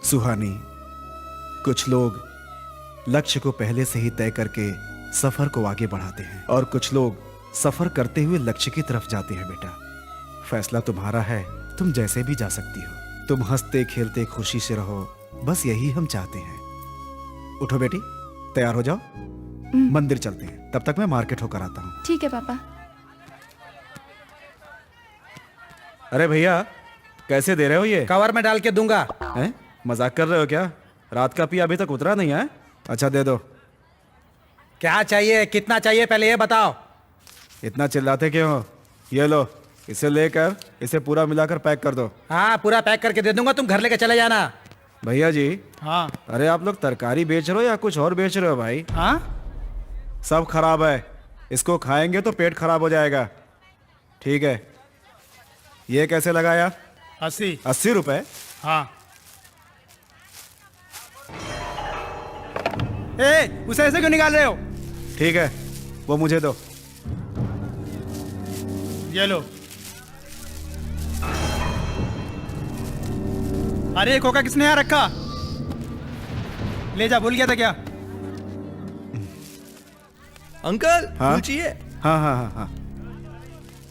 सुहानी, कुछ लोग लक्ष्य को पहले से ही तय करके सफर को आगे बढ़ाते हैं और कुछ लोग सफर करते हुए लक्ष्य की तरफ जाते हैं बेटा। फैसला तुम्हारा है, तुम जैसे भी जा सकती हो। तुम हंसते खेलते खुशी से रहो, बस यही हम चाहते हैं। उठो बेटी, तैयार हो जाओ, मंदिर चलते हैं। तब तक मैं मार्केट होकर आता हूँ। ठीक है पापा। अरे भैया, कैसे दे रहे हो ये? कवर में डाल के दूंगा। हैं? मजाक कर रहे हो क्या? रात का पिया अभी तक उतरा नहीं है? अच्छा दे दो। क्या चाहिए, कितना चाहिए, पहले ये बताओ। इतना चिल्लाते क्यों हो? ये लो, इसे लेकर इसे पूरा मिलाकर पैक कर दो। हाँ, पूरा पैक करके दे दूंगा, तुम घर लेके चले जाना। भैया जी। हाँ अरे आप लोग तरकारी बेच रहे हो या कुछ और बेच रहे हो भाई? हाँ, सब खराब है, इसको खाएंगे तो पेट खराब हो जाएगा। ठीक है, ये कैसे लगाया? 80 रुपए। हाँ। ए, उसे ऐसे क्यों निकाल रहे हो? ठीक है, वो मुझे दो। ये लो। अरे कोका किसने यहाँ रखा? ले जा, भूल गया था क्या? अंकल हाँ? फूल चाहिए? हाँ हाँ हाँ हाँ।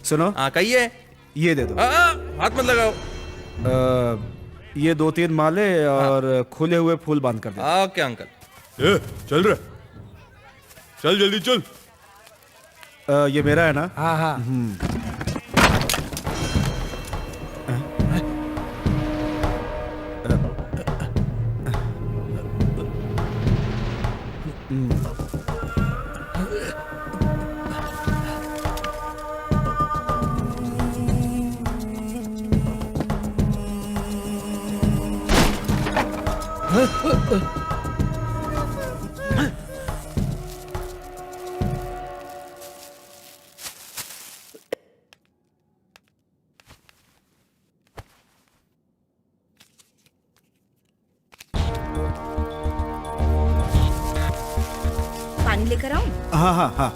सुनो, हाँ कहिए। ये दे दो। हाथ मत लगाओ। ये 2-3 माले और खुले हुए फूल बांध कर दो। Okay uncle. चल रहा, चल जल्दी चल। ये मेरा है ना? हाँ हाँ। पानी लेकर आऊं? हाँ हाँ हाँ।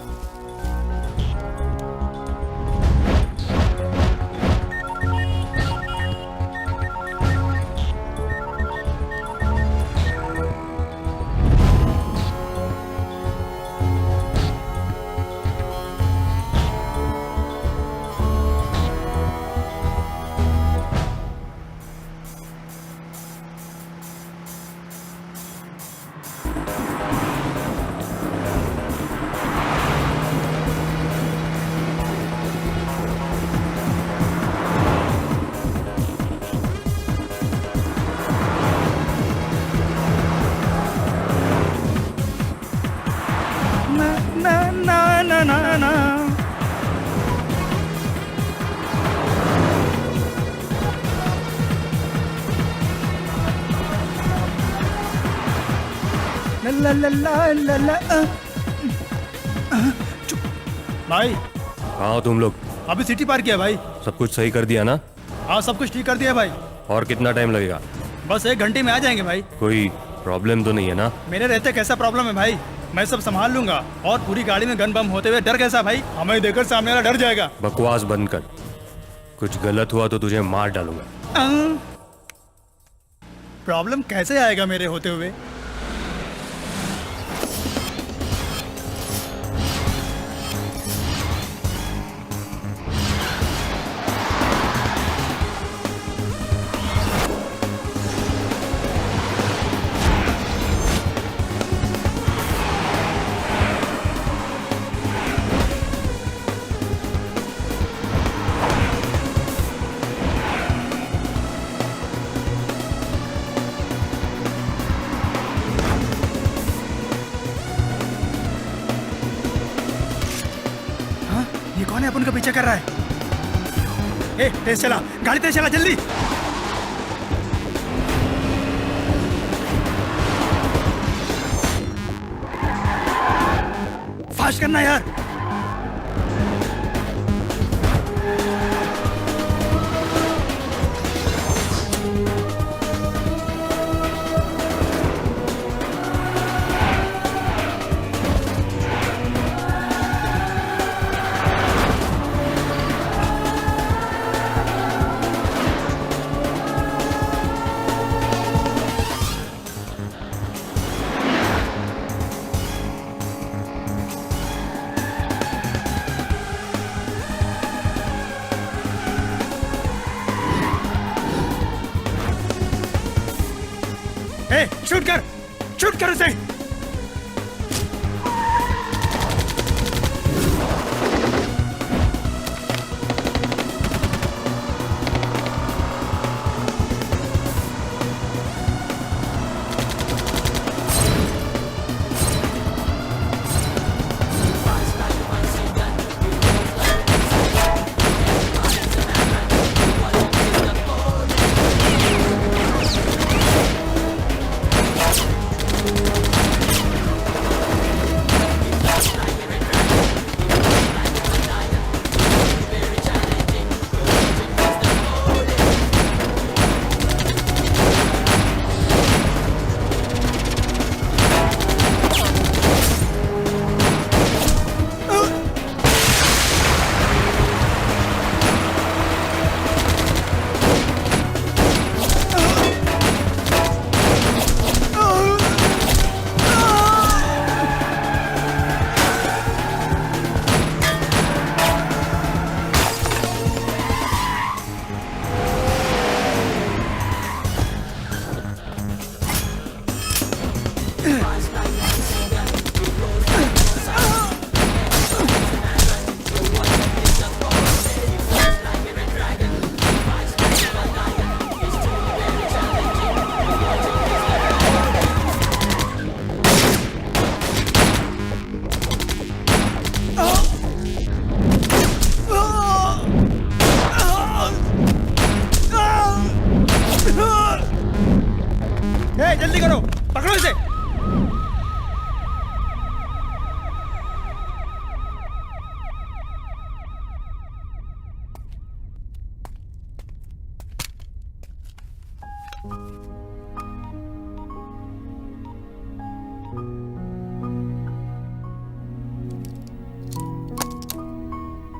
ला ला ला ला ला भाई, कहाँ हो तुम लोग? अभी सिटी पार किया भाई। सब कुछ सही कर दिया ना? हाँ, सब कुछ ठीक कर दिया भाई। और कितना टाइम लगेगा? बस 1 घंटे में आ जाएंगे भाई। कोई प्रॉब्लम तो नहीं है ना? मेरे रहते कैसा प्रॉब्लम है भाई? मैं सब संभाल लूंगा। और पूरी गाड़ी में गन बम होते हुए डर कैसा भाई? हमें देखकर सामने वाला डर जाएगा। बकवास बंद कर। कुछ गलत हुआ तो तुझे मार डालूंगा। प्रॉब्लम कैसे आएगा मेरे होते हुए? ये कौन है अपन का पीछा कर रहा है? ए, तेज चला, गाड़ी तेज चला, जल्दी। बर्दाश्त करना यार। शूट कर उसे। जल्दी करो, पकड़ो इसे।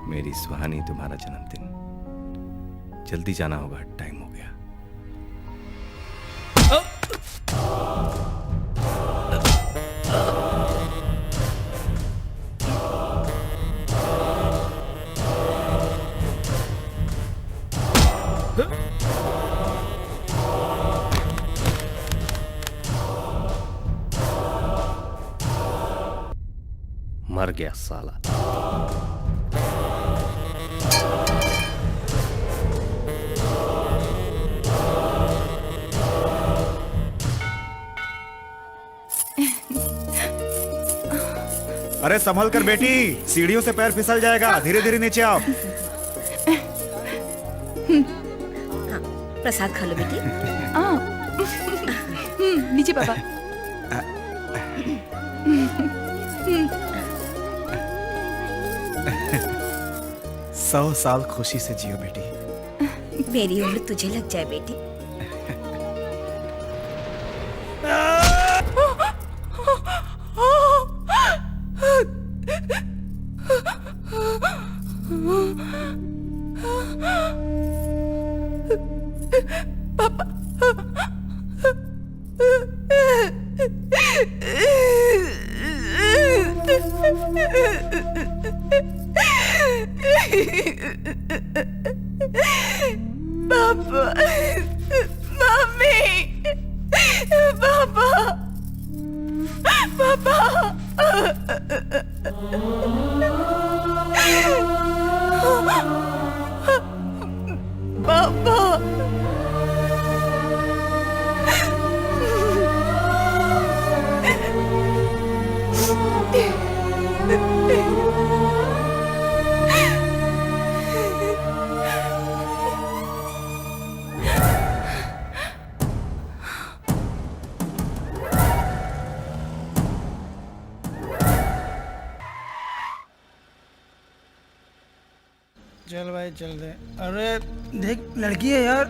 मेरी सुहानी, तुम्हारा जन्मदिन। जल्दी जाना होगा, टाइम हो गया। मर गया साला। अरे संभल कर बेटी, सीढ़ियों से पैर फिसल जाएगा। धीरे धीरे नीचे आओ। प्रसाद खा लो बेटी। लीजिए पापा। 100 साल खुशी से जियो बेटी। मेरी उम्र तुझे लग जाए बेटी। पापा, मम्मी, पापा, पापा, पापा, चल भाई चल दे। अरे देख लड़की है यार,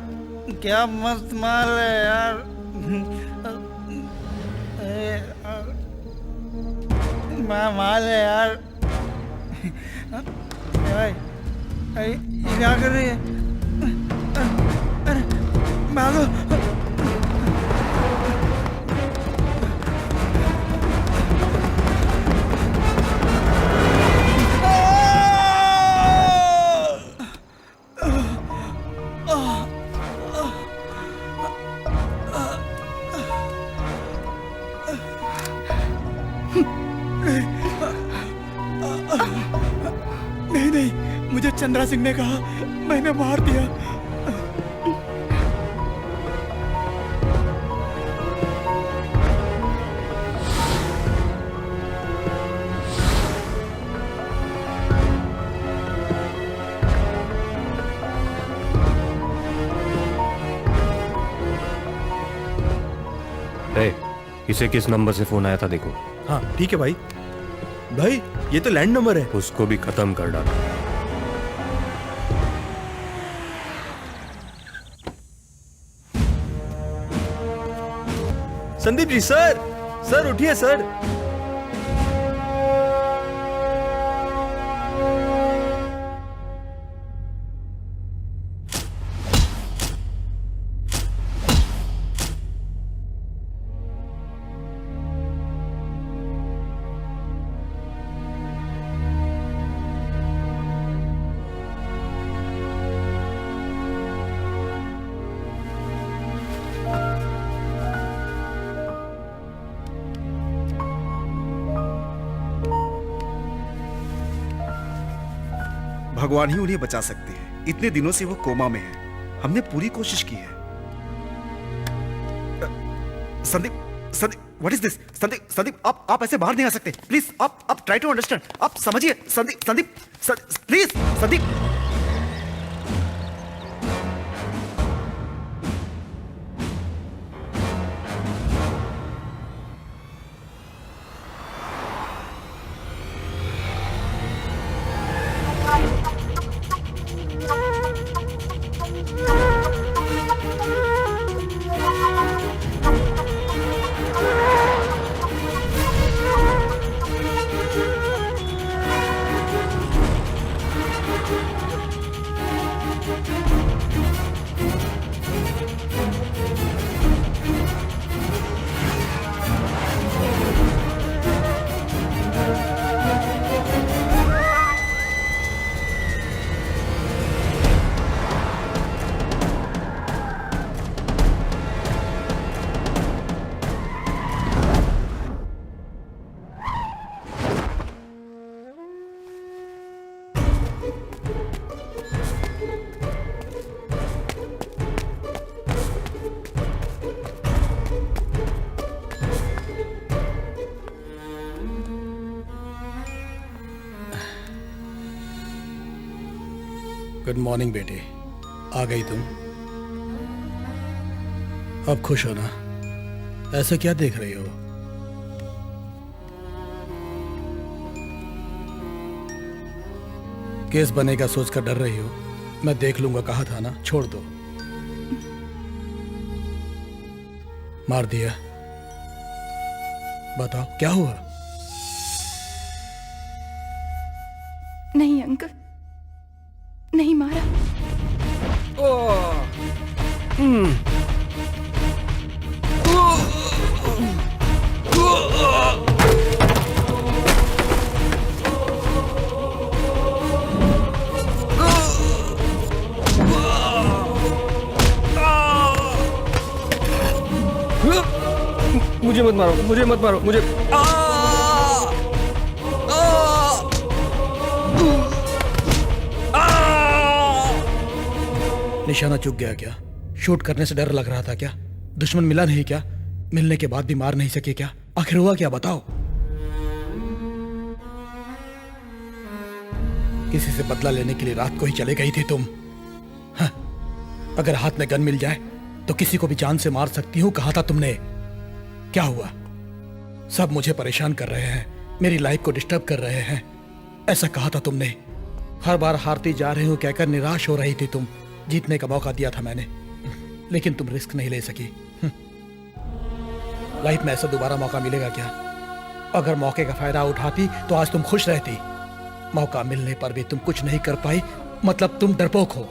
क्या मस्त माल है यार। माल है यार। भाई अरे ये क्या कर रही है? अरे भागो। नहीं नहीं, मुझे चंद्रा सिंह ने कहा, मैंने मार दिया। इसे किस नंबर से फोन आया था देखो। हाँ ठीक है भाई। भाई ये तो लैंड नंबर है। उसको भी खत्म कर डालो। संदीप जी, सर सर उठिए सर। भगवान ही उन्हें बचा सकते हैं। इतने दिनों से वो कोमा में है। हमने पूरी कोशिश की है। Sandeep, Sandeep, what is this? Sandeep, Sandeep, आप ऐसे बाहर नहीं आ सकते। प्लीज, आप ट्राई टू अंडरस्टैंड। आप समझिए। Sandeep, Sandeep, please, Sandeep. Good morning बेटे, आ गई तुम। अब खुश हो ना? ऐसा क्या देख रही हो? केस बनेगा सोचकर डर रही हो? मैं देख लूंगा कहा था ना, छोड़ दो। मार दिया? बताओ क्या हुआ? नहीं अंकल, नहीं मारा। मुझे मत मारो, मुझे मत मारो, मुझे निशाना चूक गया क्या? शूट करने से डर लग रहा था क्या? दुश्मन मिला नहीं क्या? मिलने के बाद भी मार नहीं सके क्या? आखिर हुआ क्या बताओ? किसी से बदला लेने के लिए रात को ही चले गई थी तुम? हाँ, अगर हाथ में गन मिल जाए तो किसी को भी जान से मार सकती हूं, कहा था तुमने। क्या हुआ? सब मुझे परेशान कर रहे हैं, मेरी लाइफ को डिस्टर्ब कर रहे हैं, ऐसा कहा था तुमने। हर बार हारती जा रही हूँ कहकर निराश हो रही थी तुम। जीतने का मौका दिया था मैंने, लेकिन तुम रिस्क नहीं ले सकी। लाइफ में ऐसा दोबारा मौका मिलेगा क्या? अगर मौके का फायदा उठाती तो आज तुम खुश रहती। मौका मिलने पर भी तुम कुछ नहीं कर पाई, मतलब तुम डरपोक हो।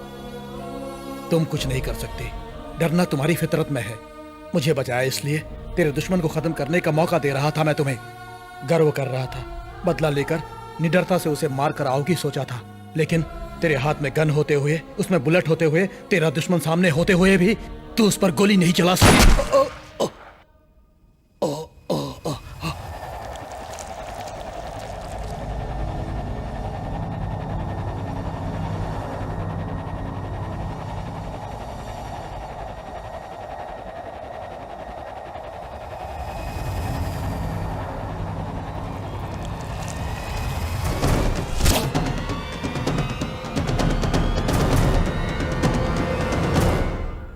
तुम कुछ नहीं कर सकती। डरना तुम्हारी फितरत में है। मुझे बचाया इसलिए तेरे दुश्मन को खत्म करने का मौका दे रहा था मैं तुम्हें। गर्व कर रहा था, बदला लेकर निडरता से उसे मार कर आओगी सोचा था, लेकिन तेरे हाथ में गन होते हुए, उसमें बुलेट होते हुए, तेरा दुश्मन सामने होते हुए भी तू उस पर गोली नहीं चला सकी।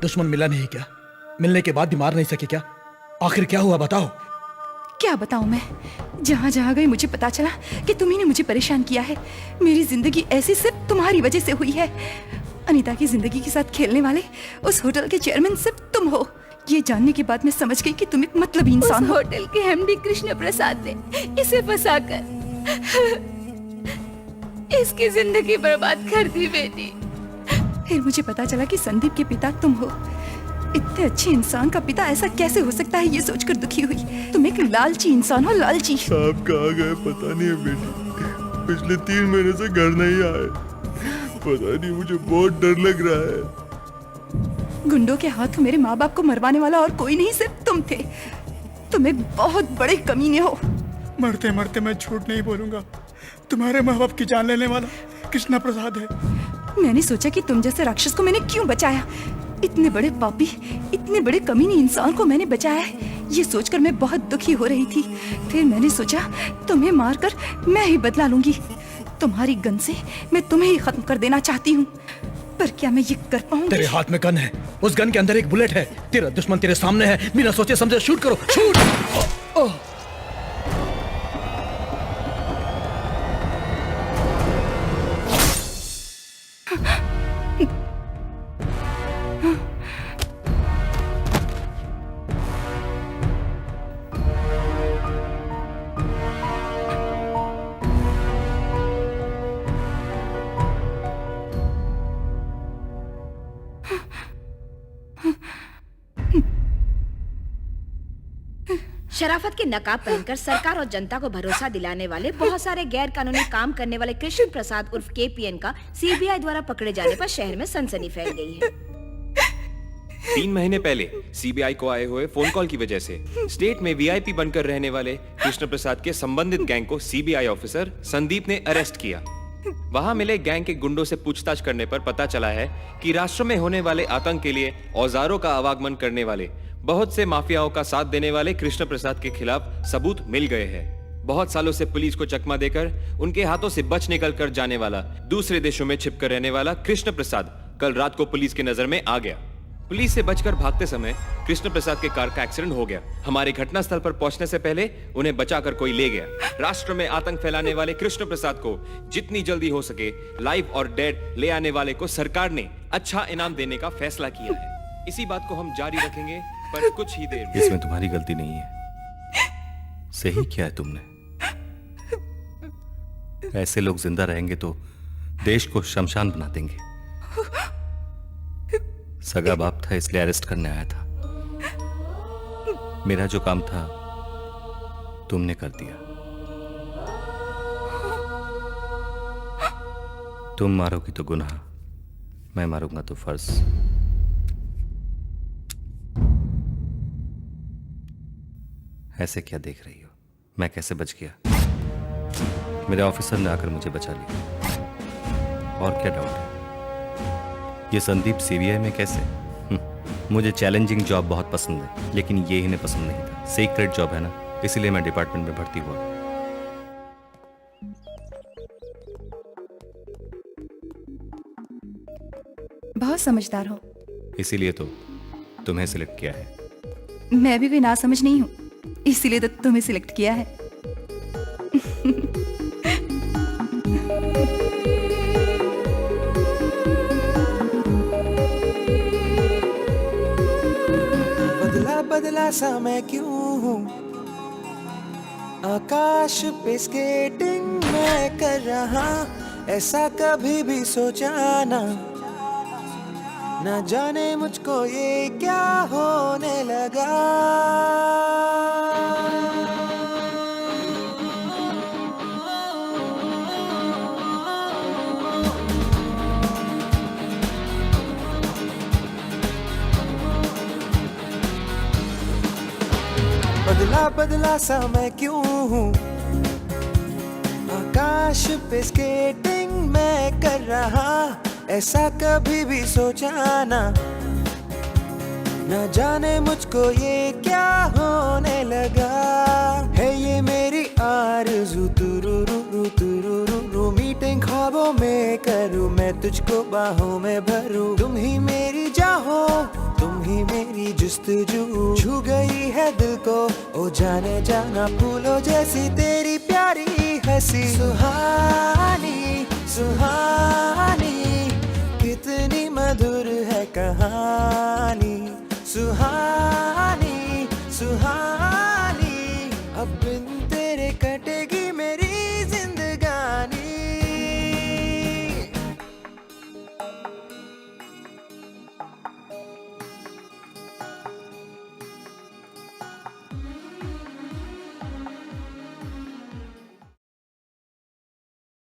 दुश्मन मिला नहीं क्या? मिलने के बाद भी मार नहीं सके क्या? आखिर क्या हुआ बताओ। क्या बताऊं मैं? जहां जहां गई मुझे पता चला कि तुम्ही ने मुझे परेशान किया है। मेरी जिंदगी ऐसी सिर्फ तुम्हारी वजह से हुई है। अनीता की जिंदगी के साथ खेलने वाले उस होटल के चेयरमैन सिर्फ तुम हो। ये जानने के बाद मैं समझ गई कि तुम एक मतलबी इंसान हो। होटल के एमडी कृष्ण प्रसाद ने इसे फंसाकर इसकी जिंदगी बर्बाद कर दी बेटी। फिर मुझे पता चला कि संदीप के पिता तुम हो। इतने अच्छे इंसान का पिता ऐसा कैसे हो सकता है, ये सोचकर दुखी हुई। तुम एक लालची इंसान हो, लालची। साहब कहाँ गए पता नहीं है बेटी। पिछले 3 महीने से घर नहीं आए। पता नहीं, मुझे बहुत डर लग रहा है। गुंडों के हाथ मेरे माँ बाप को मरवाने वाला और कोई नहीं, सिर्फ तुम थे। तुम एक बहुत बड़े कमीने हो। मरते मरते मैं झूठ नहीं बोलूंगा। तुम्हारे माँ बाप की जान लेने वाला कृष्णा प्रसाद है। मैंने सोचा कि तुम जैसे राक्षस को मैंने क्यों बचाया। इतने बड़े पापी, इतने बड़े कमीने इंसान को मैंने बचाया है, ये सोचकर मैं बहुत दुखी हो रही थी। फिर मैंने सोचा तुम्हें मारकर मैं ही बदला लूंगी। तुम्हारी गन से मैं तुम्हें ही खत्म कर देना चाहती हूँ, पर क्या मैं ये कर पाऊंगी? तेरे हाथ में गन है, उस गन के अंदर एक बुलेट है। तेरा दुश्मन तेरे सामने है, बिना सोचे समझे शूट करो, शूट। शराफत के नकाब पहनकर सरकार और जनता को भरोसा दिलाने वाले बहुत सारे गैर कानूनी काम करने वाले कृष्ण प्रसाद उर्फ केपीएन का सीबीआई द्वारा पकड़े जाने पर शहर में सनसनी फैल गई है। 3 महीने पहले सीबीआई को आए हुए फोन कॉल की वजह से स्टेट में वीआईपी बनकर रहने वाले कृष्ण प्रसाद के संबंधित गैंग को सीबीआई ऑफिसर संदीप ने अरेस्ट किया। वहां मिले गैंग के गुंडों से पूछताछ करने पर पता चला है कि राष्ट्र में होने वाले आतंक के लिए औजारों का आवागमन करने वाले बहुत से माफियाओं का साथ देने वाले कृष्ण प्रसाद के खिलाफ सबूत मिल गए हैं। बहुत सालों से पुलिस को चकमा देकर उनके हाथों से बच निकल कर जाने वाला, दूसरे देशों में छिपकर रहने वाला कृष्ण प्रसाद कल रात को पुलिस की नजर में आ गया। पुलिस से बचकर भागते समय कृष्ण प्रसाद के कार का एक्सीडेंट हो गया। हमारे घटनास्थल पर पहुंचने से पहले उन्हें बचाकर कोई ले गया। राष्ट्र में आतंक फैलाने वाले कृष्ण प्रसाद को जितनी जल्दी हो सके लाइव और डेड ले आने वाले को सरकार ने अच्छा इनाम देने का फैसला किया है। इसी बात को हम जारी रखेंगे, पर कुछ ही देर में। इसमें तुम्हारी गलती नहीं है। सही किया है तुमने। ऐसे लोग जिंदा रहेंगे तो देश को शमशान बना देंगे। सगा बाप था इसलिए अरेस्ट करने आया था। मेरा जो काम था तुमने कर दिया। तुम मारोगी तो गुनाह, मैं मारूंगा तो फर्ज। ऐसे क्या देख रही हो? मैं कैसे बच गया? मेरे ऑफिसर ने आकर मुझे बचा लिया। और क्या डाउट है? ये संदीप सीबीआई में कैसे? मुझे चैलेंजिंग जॉब बहुत पसंद है, लेकिन ये इन्हें पसंद नहीं था। सीक्रेट जॉब है ना, इसीलिए मैं डिपार्टमेंट में भर्ती हुआ। बहुत समझदार हो। इसीलिए तो तुम्हें सिलेक्ट किया है। मैं भी कोई नासमझ नहीं हूँ, इसीलिए तो तुम्हें सिलेक्ट किया है। बदला सा मैं क्यों हूँ, आकाश पे स्केटिंग मैं कर रहा, ऐसा कभी भी सोचा ना, न जाने मुझको ये क्या होने लगा। बदला बदला सा मैं क्यों हूँ, आकाश पे स्केटिंग मैं कर रहा, ऐसा कभी भी सोचा ना, न जाने मुझको ये क्या होने लगा। है ये मेरी आरज़ू तुरुरु मीटिंग ख्वाबों में करूँ, मैं तुझको बाहों में भरूँ, तुम ही मेरी चाहो, तुम ही मेरी जुस्तजू, छू गई है दिल को ओ जाने जाना, फूलों जैसी तेरी प्यारी हंसी,